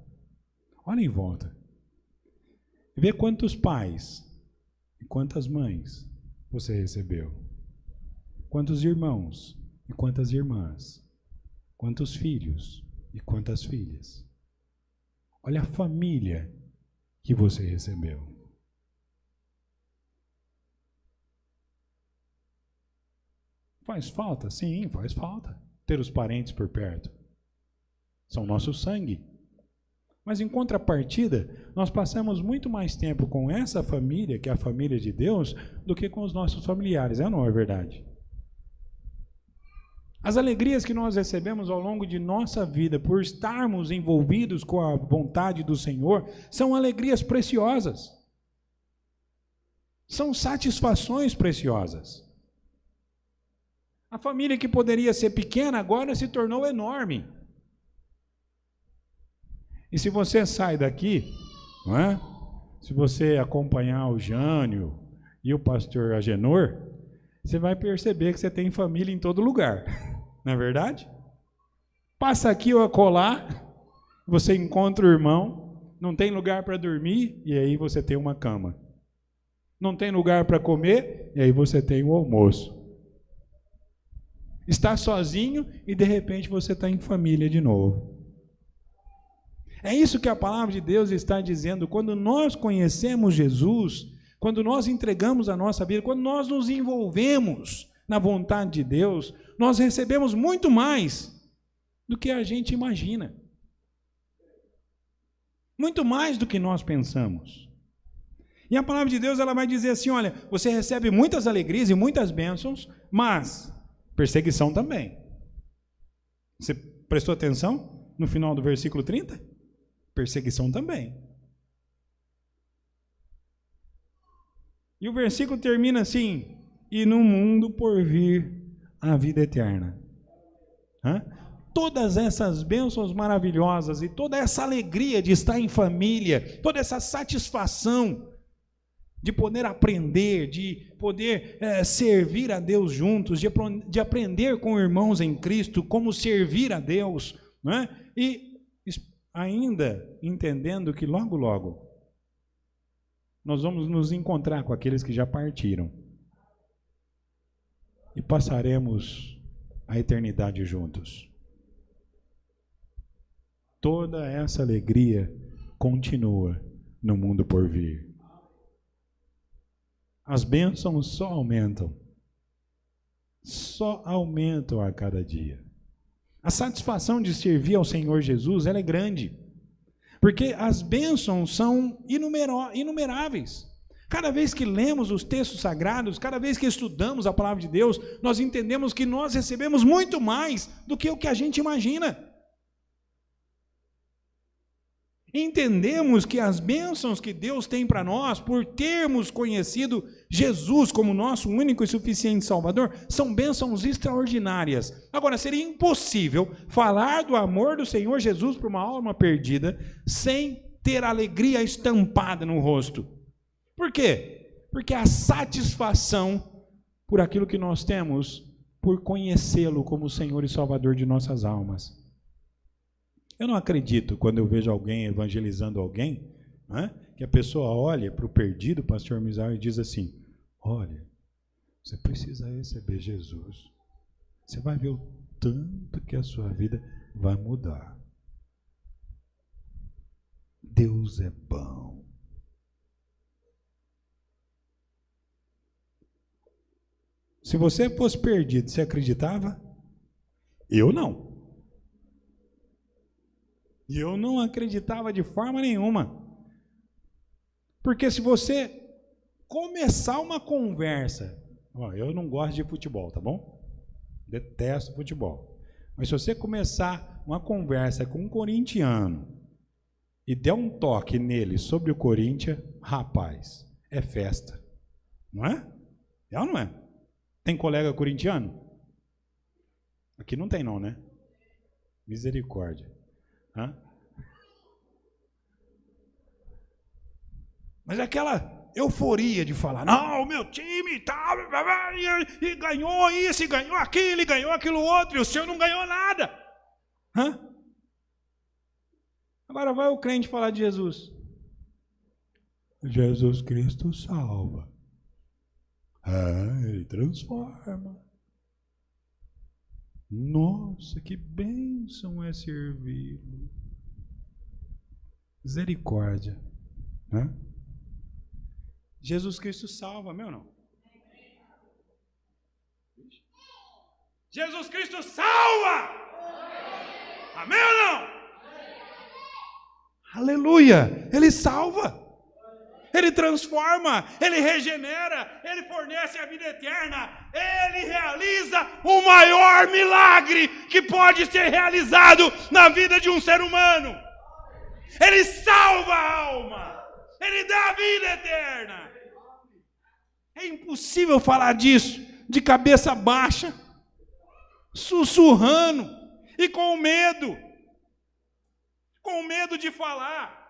em volta. Vê quantos pais e quantas mães você recebeu. Quantos irmãos e quantas irmãs. Quantos filhos e quantas filhas. Olha a família que você recebeu. Faz falta? Sim, faz falta. Ter os parentes por perto. São nosso sangue. Mas em contrapartida, nós passamos muito mais tempo com essa família, que é a família de Deus, do que com os nossos familiares. É ou não é verdade? As alegrias que nós recebemos ao longo de nossa vida, por estarmos envolvidos com a vontade do Senhor, são alegrias preciosas. São satisfações preciosas. A família que poderia ser pequena agora se tornou enorme. E se você sai daqui, não é? Se você acompanhar o Jânio e o pastor Agenor, você vai perceber que você tem família em todo lugar. Não é verdade? Passa aqui ou acolá, você encontra o irmão, não tem lugar para dormir, e aí você tem uma cama. Não tem lugar para comer, e aí você tem o almoço. Está sozinho e de repente você está em família de novo. É isso que a palavra de Deus está dizendo. Quando nós conhecemos Jesus, quando nós entregamos a nossa vida, quando nós nos envolvemos na vontade de Deus, nós recebemos muito mais do que a gente imagina. Muito mais do que nós pensamos. E a palavra de Deus ela vai dizer assim, olha, você recebe muitas alegrias e muitas bênçãos, mas perseguição também. Você prestou atenção no final do versículo 30? Perseguição também. E o versículo termina assim, e no mundo por vir a vida eterna. Todas essas bênçãos maravilhosas e toda essa alegria de estar em família, toda essa satisfação de poder aprender, de poder servir a Deus juntos, de aprender com irmãos em Cristo como servir a Deus, não é? E ainda entendendo que logo, logo, nós vamos nos encontrar com aqueles que já partiram e passaremos a eternidade juntos. Toda essa alegria continua no mundo por vir. As bênçãos só aumentam a cada dia. A satisfação de servir ao Senhor Jesus, ela é grande, porque as bênçãos são inumeráveis. Cada vez que lemos os textos sagrados, cada vez que estudamos a palavra de Deus, nós entendemos que nós recebemos muito mais do que o que a gente imagina. Entendemos que as bênçãos que Deus tem para nós, por termos conhecido Jesus como nosso único e suficiente Salvador, são bênçãos extraordinárias. Agora, seria impossível falar do amor do Senhor Jesus para uma alma perdida sem ter alegria estampada no rosto. Por quê? Porque a satisfação por aquilo que nós temos, por conhecê-lo como Senhor e Salvador de nossas almas. Eu não acredito, quando eu vejo alguém evangelizando alguém, né, que a pessoa olha para o perdido, pastor Misael, e diz assim, olha, você precisa receber Jesus. Você vai ver o tanto que a sua vida vai mudar. Deus é bom. Se você fosse perdido, você acreditava? Eu não. E eu não acreditava de forma nenhuma. Porque se você começar uma conversa, eu não gosto de futebol, tá bom? Detesto futebol. Mas se você começar uma conversa com um corintiano, e der um toque nele sobre o Corinthians, rapaz, é festa. Não é? É ou não é? Tem colega corintiano? Aqui não tem não, né? Misericórdia. Hã? Mas aquela euforia de falar, não, o meu time tal, e ganhou isso, e ganhou aquilo, e ganhou aquilo outro, e o senhor não ganhou nada. Hã? Agora vai o crente falar de Jesus. Jesus Cristo salva. Ele transforma. Nossa, que bênção é servi-lo. Misericórdia. Né? Jesus Cristo salva, meu não? Jesus Cristo salva! Amém ou não? Aleluia! Ele salva, Ele transforma, Ele regenera, Ele fornece a vida eterna, Ele realiza o maior milagre que pode ser realizado na vida de um ser humano. Ele salva a alma, Ele dá a vida eterna. É impossível falar disso de cabeça baixa, sussurrando e com medo de falar.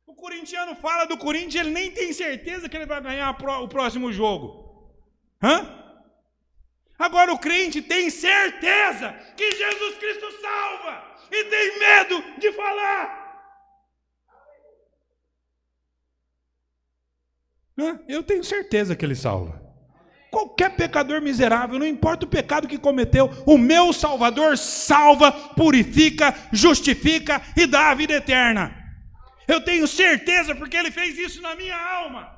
O corintiano fala do Corinthians, ele nem tem certeza que ele vai ganhar o próximo jogo. Agora o crente tem certeza que Jesus Cristo salva e tem medo de falar. Eu tenho certeza que Ele salva. Qualquer pecador miserável, não importa o pecado que cometeu, o meu Salvador salva, purifica, justifica e dá a vida eterna. Eu tenho certeza porque Ele fez isso na minha alma.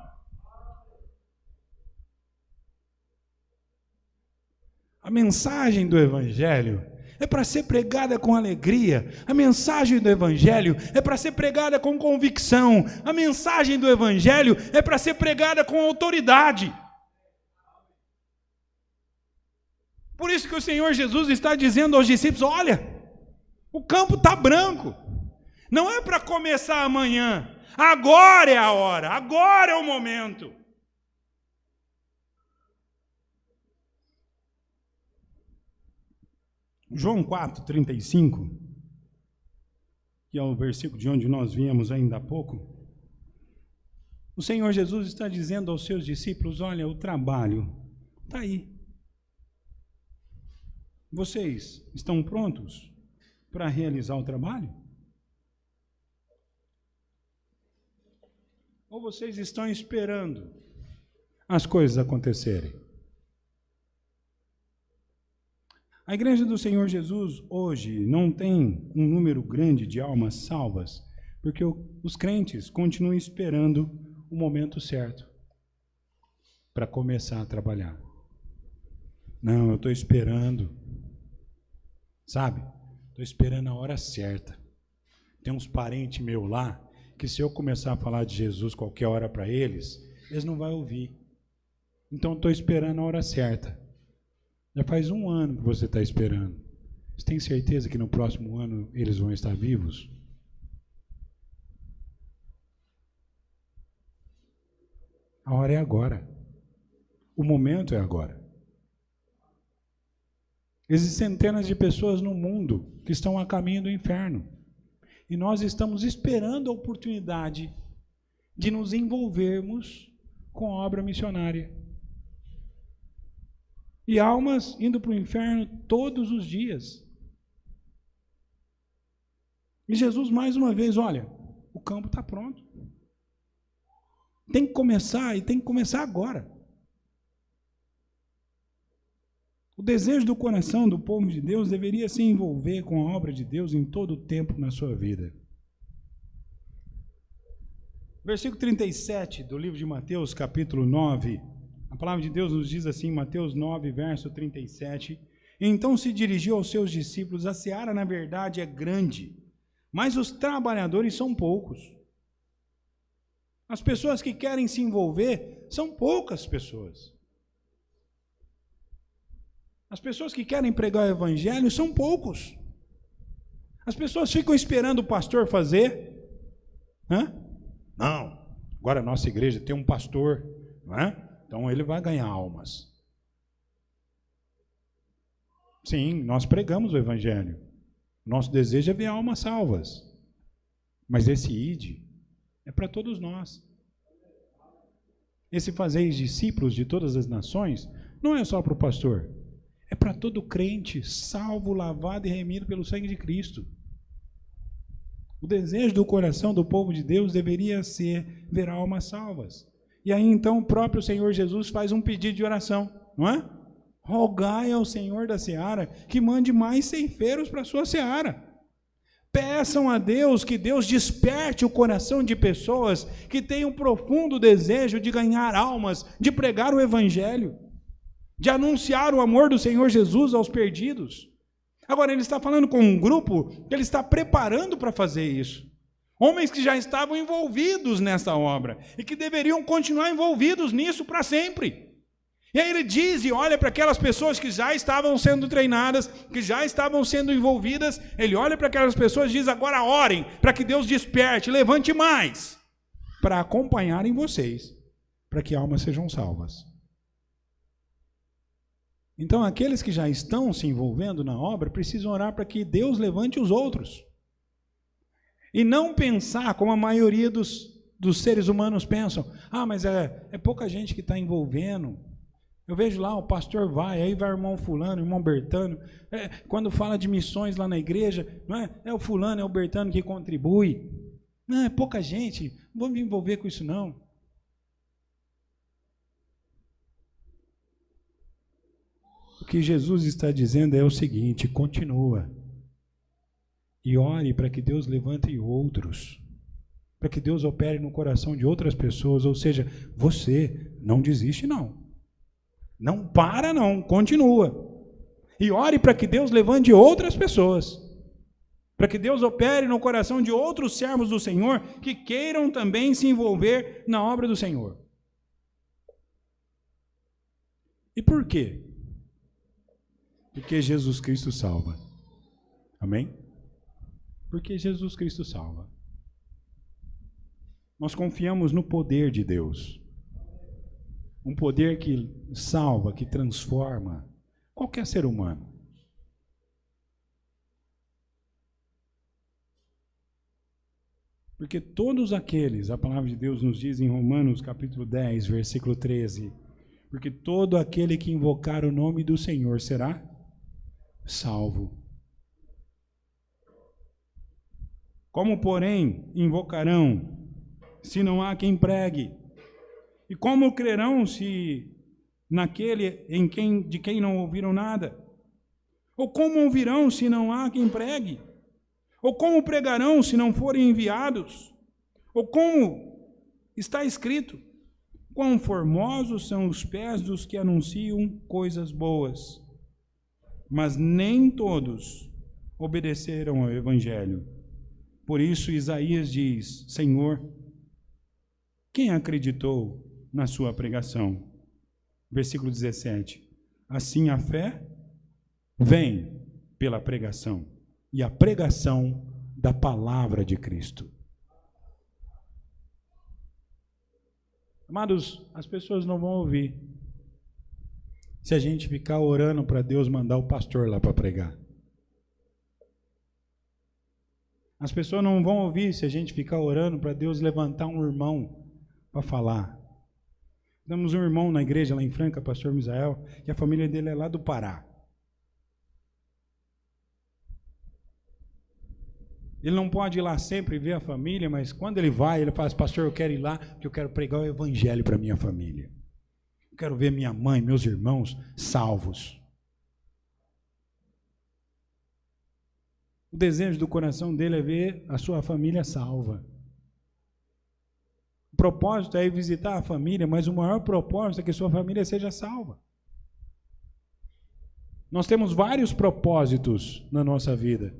A mensagem do Evangelho é para ser pregada com alegria. A mensagem do Evangelho é para ser pregada com convicção. A mensagem do Evangelho é para ser pregada com autoridade. Por isso que o Senhor Jesus está dizendo aos discípulos, olha, o campo está branco. Não é para começar amanhã. Agora é a hora, agora é o momento. João 4:35, que é o versículo de onde nós viemos ainda há pouco, o Senhor Jesus está dizendo aos seus discípulos, olha, o trabalho está aí. Vocês estão prontos para realizar o trabalho? Ou vocês estão esperando as coisas acontecerem? A igreja do Senhor Jesus hoje não tem um número grande de almas salvas, porque os crentes continuam esperando o momento certo para começar a trabalhar. Não, eu estou esperando, sabe? Estou esperando a hora certa. Tem uns parentes meus lá, que se eu começar a falar de Jesus qualquer hora para eles não vão ouvir. Então estou esperando a hora certa. Já faz 1 ano que você está esperando. Você tem certeza que no próximo ano eles vão estar vivos? A hora é agora. O momento é agora. Existem centenas de pessoas no mundo que estão a caminho do inferno. E nós estamos esperando a oportunidade de nos envolvermos com a obra missionária. E almas indo para o inferno todos os dias. E Jesus, mais uma vez, olha, o campo está pronto. Tem que começar, e tem que começar agora. O desejo do coração do povo de Deus deveria se envolver com a obra de Deus em todo o tempo na sua vida. Versículo 37 do livro de Mateus, capítulo 9. A palavra de Deus nos diz assim, Mateus 9, verso 37. Então se dirigiu aos seus discípulos, a seara na verdade é grande, mas os trabalhadores são poucos. As pessoas que querem se envolver são poucas pessoas. As pessoas que querem pregar o evangelho são poucos. As pessoas ficam esperando o pastor fazer, Hã? Não. Agora a nossa igreja tem um pastor, não é? Então ele vai ganhar almas. Sim, nós pregamos o evangelho. Nosso desejo é ver almas salvas. Mas esse ide é para todos nós. Esse fazeis discípulos de todas as nações não é só para o pastor. É para todo crente, salvo, lavado e remido pelo sangue de Cristo. O desejo do coração do povo de Deus deveria ser ver almas salvas. E aí então o próprio Senhor Jesus faz um pedido de oração, não é? Rogai ao Senhor da seara que mande mais ceifeiros para a sua seara. Peçam a Deus que Deus desperte o coração de pessoas que têm um profundo desejo de ganhar almas, de pregar o evangelho, de anunciar o amor do Senhor Jesus aos perdidos. Agora, ele está falando com um grupo que ele está preparando para fazer isso. Homens que já estavam envolvidos nessa obra e que deveriam continuar envolvidos nisso para sempre. E aí ele diz e olha para aquelas pessoas que já estavam sendo treinadas, que já estavam sendo envolvidas, ele olha para aquelas pessoas e diz: agora orem para que Deus desperte, levante mais, para acompanharem vocês, para que almas sejam salvas. Então, aqueles que já estão se envolvendo na obra precisam orar para que Deus levante os outros. E não pensar como a maioria dos seres humanos pensam: ah, mas é pouca gente que está envolvendo. Eu vejo lá, o pastor vai, aí vai o irmão fulano, o irmão Bertano. Quando fala de missões lá na igreja, não é o fulano, é o Bertano que contribui. Não, é pouca gente, não vou me envolver com isso não. O que Jesus está dizendo é o seguinte: continua. E ore para que Deus levante outros. Para que Deus opere no coração de outras pessoas. Ou seja, você não desiste não. Não para não, continua. E ore para que Deus levante outras pessoas. Para que Deus opere no coração de outros servos do Senhor que queiram também se envolver na obra do Senhor. E por quê? Porque Jesus Cristo salva. Amém? Porque Jesus Cristo salva. Nós confiamos no poder de Deus. Um poder que salva, que transforma qualquer ser humano. Porque todos aqueles, a palavra de Deus nos diz em Romanos capítulo 10, versículo 13, porque todo aquele que invocar o nome do Senhor será salvo. Como, porém, invocarão, se não há quem pregue? E como crerão se naquele de quem não ouviram nada? Ou como ouvirão se não há quem pregue? Ou como pregarão se não forem enviados? Ou como está escrito: quão formosos são os pés dos que anunciam coisas boas. Mas nem todos obedeceram ao evangelho. Por isso Isaías diz: Senhor, quem acreditou na sua pregação? Versículo 17. Assim a fé vem pela pregação, e a pregação da palavra de Cristo. Amados, as pessoas não vão ouvir se a gente ficar orando para Deus mandar o pastor lá para pregar. As pessoas não vão ouvir se a gente ficar orando para Deus levantar um irmão para falar. Temos um irmão na igreja lá em Franca, pastor Misael, que a família dele é lá do Pará. Ele não pode ir lá sempre ver a família, mas quando ele vai, ele fala: pastor, eu quero ir lá porque eu quero pregar o evangelho para minha família. Eu quero ver minha mãe, meus irmãos salvos. O desejo do coração dele é ver a sua família salva. O propósito é ir visitar a família, mas o maior propósito é que sua família seja salva. Nós temos vários propósitos na nossa vida.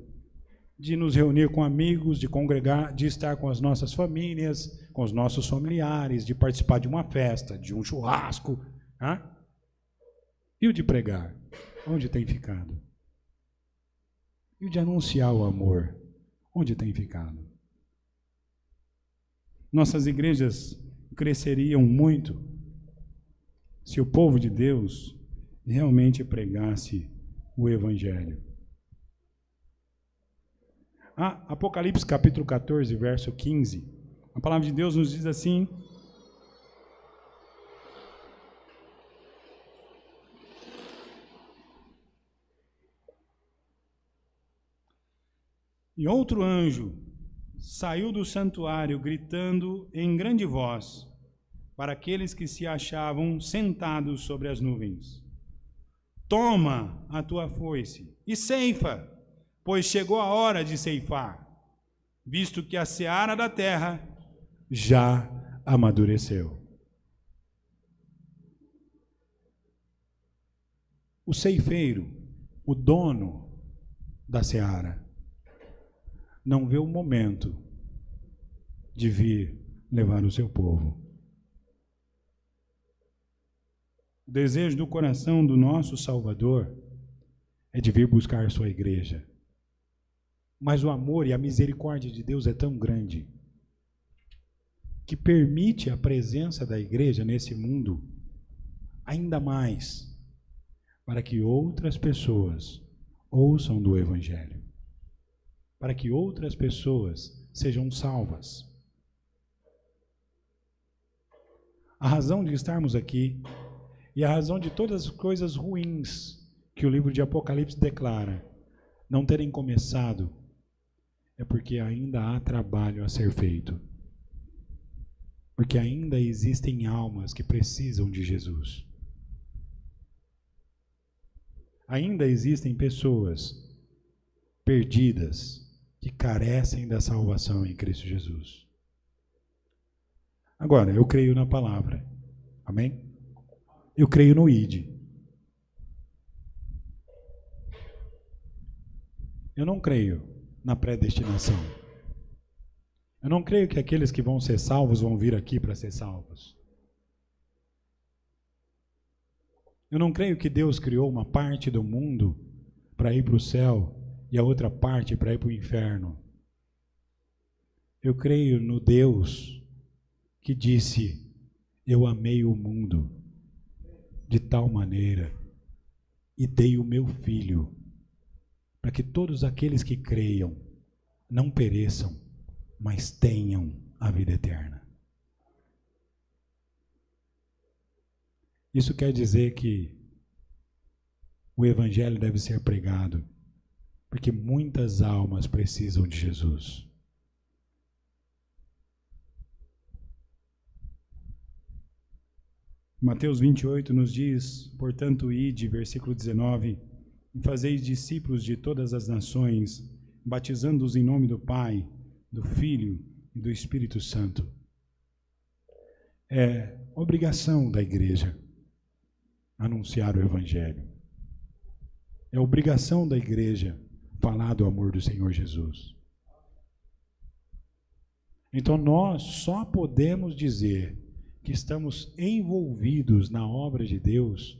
De nos reunir com amigos, de congregar, de estar com as nossas famílias, com os nossos familiares, de participar de uma festa, de um churrasco. E o de pregar? Onde tem ficado? E o de anunciar o amor? Onde tem ficado? nossas igrejas cresceriam muito se o povo de Deus realmente pregasse o Evangelho. Apocalipse capítulo 14, verso 15, a palavra de Deus nos diz assim: e outro anjo saiu do santuário gritando em grande voz para aqueles que se achavam sentados sobre as nuvens: toma a tua foice e ceifa, pois chegou a hora de ceifar, visto que a seara da terra já amadureceu. O ceifeiro, o dono da seara, não vê o momento de vir levar o seu povo. O desejo do coração do nosso Salvador é de vir buscar sua igreja. Mas o amor e a misericórdia de Deus é tão grande que permite a presença da igreja nesse mundo ainda mais para que outras pessoas ouçam do Evangelho, para que outras pessoas sejam salvas. A razão de estarmos aqui e a razão de todas as coisas ruins que o livro de Apocalipse declara não terem começado é porque ainda há trabalho a ser feito. Porque ainda existem almas que precisam de Jesus. Ainda existem pessoas perdidas que carecem da salvação em Cristo Jesus. Agora, eu creio na palavra. Amém? Eu creio no ID. Eu não creio na predestinação. Eu não creio que aqueles que vão ser salvos vão vir aqui para ser salvos. Eu não creio que Deus criou uma parte do mundo para ir para o céu e a outra parte para ir para o inferno. Eu creio no Deus que disse: eu amei o mundo de tal maneira e dei o meu Filho para que todos aqueles que creiam não pereçam, mas tenham a vida eterna. Isso quer dizer que o Evangelho deve ser pregado, porque muitas almas precisam de Jesus. Mateus 28 nos diz: portanto, ide, versículo 19, e fazeis discípulos de todas as nações, batizando-os em nome do Pai, do Filho e do Espírito Santo. É obrigação da igreja anunciar o Evangelho. É obrigação da igreja falar do amor do Senhor Jesus. Então nós só podemos dizer que estamos envolvidos na obra de Deus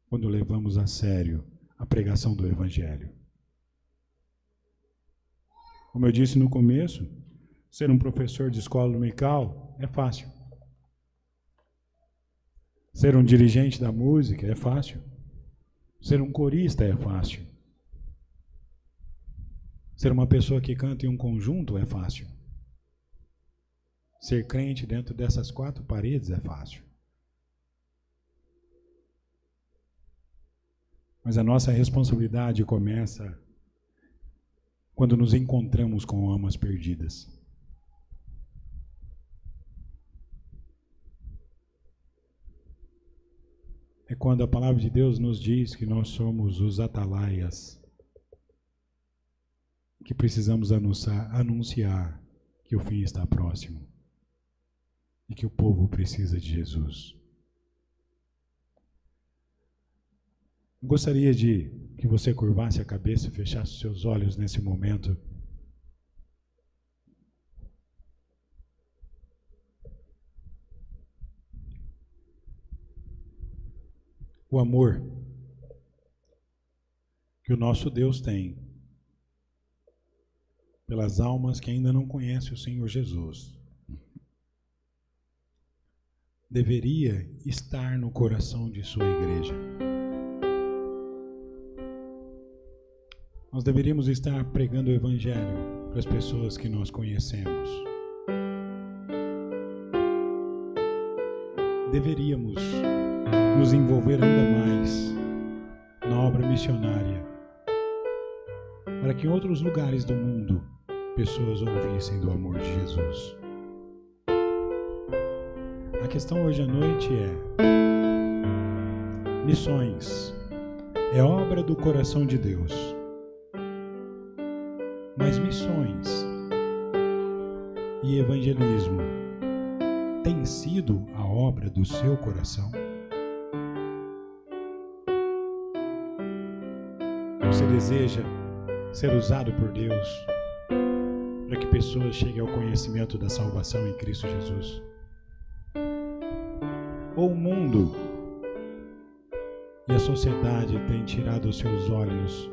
quando levamos a sério a pregação do Evangelho. Como eu disse no começo, ser um professor de escola dominical é fácil. Ser um dirigente da música é fácil. Ser um corista é fácil. Ser uma pessoa que canta em um conjunto é fácil. Ser crente dentro dessas quatro paredes é fácil. Mas a nossa responsabilidade começa quando nos encontramos com almas perdidas. É quando a palavra de Deus nos diz que nós somos os atalaias, que precisamos anunciar que o fim está próximo e que o povo precisa de Jesus. Gostaria de que você curvasse a cabeça e fechasse os seus olhos nesse momento. O amor que o nosso Deus tem pelas almas que ainda não conhecem o Senhor Jesus deveria estar no coração de sua igreja. Nós deveríamos estar pregando o Evangelho para as pessoas que nós conhecemos. Deveríamos nos envolver ainda mais na obra missionária, para que em outros lugares do mundo pessoas ouvissem do amor de Jesus. A questão hoje à noite é: missões é obra do coração de Deus, mas missões e evangelismo tem sido a obra do seu coração? Você deseja ser usado por Deus para que pessoas cheguem ao conhecimento da salvação em Cristo Jesus? Ou o mundo e a sociedade têm tirado os seus olhos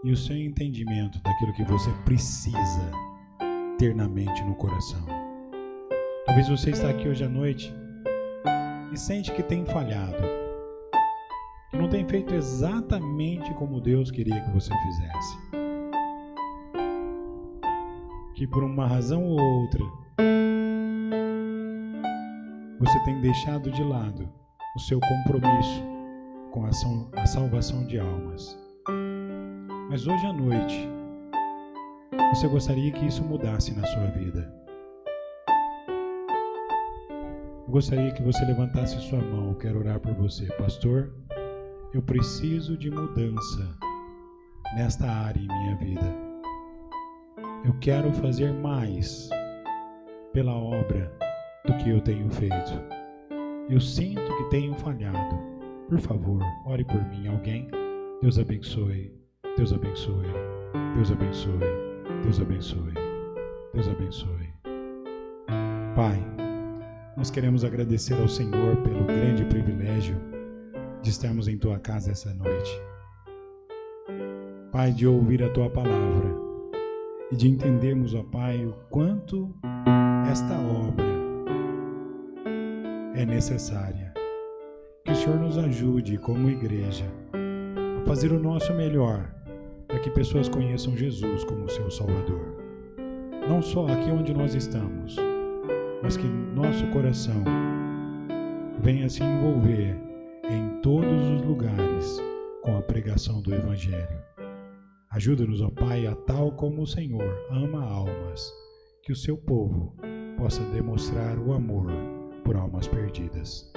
e o seu entendimento daquilo que você precisa ter na mente e no coração? Talvez você está aqui hoje à noite e sente que tem falhado, que não tem feito exatamente como Deus queria que você fizesse, que por uma razão ou outra você tem deixado de lado o seu compromisso com a salvação de almas. Mas hoje à noite você gostaria que isso mudasse na sua vida. Eu gostaria que você levantasse sua mão. Eu quero orar por você. Pastor, eu preciso de mudança nesta área em minha vida. Eu quero fazer mais pela obra do que eu tenho feito. Eu sinto que tenho falhado. Por favor, ore por mim. Alguém? Deus abençoe. Deus abençoe. Deus abençoe. Deus abençoe. Deus abençoe. Pai, nós queremos agradecer ao Senhor pelo grande privilégio de estarmos em Tua casa essa noite. Pai, de ouvir a Tua palavra e de entendermos, ó Pai, o quanto esta obra é necessária. Que o Senhor nos ajude como igreja a fazer o nosso melhor para que pessoas conheçam Jesus como seu Salvador. Não só aqui onde nós estamos, mas que nosso coração venha se envolver em todos os lugares com a pregação do Evangelho. Ajuda-nos, ó Pai, a tal como o Senhor ama almas, que o seu povo possa demonstrar o amor por almas perdidas.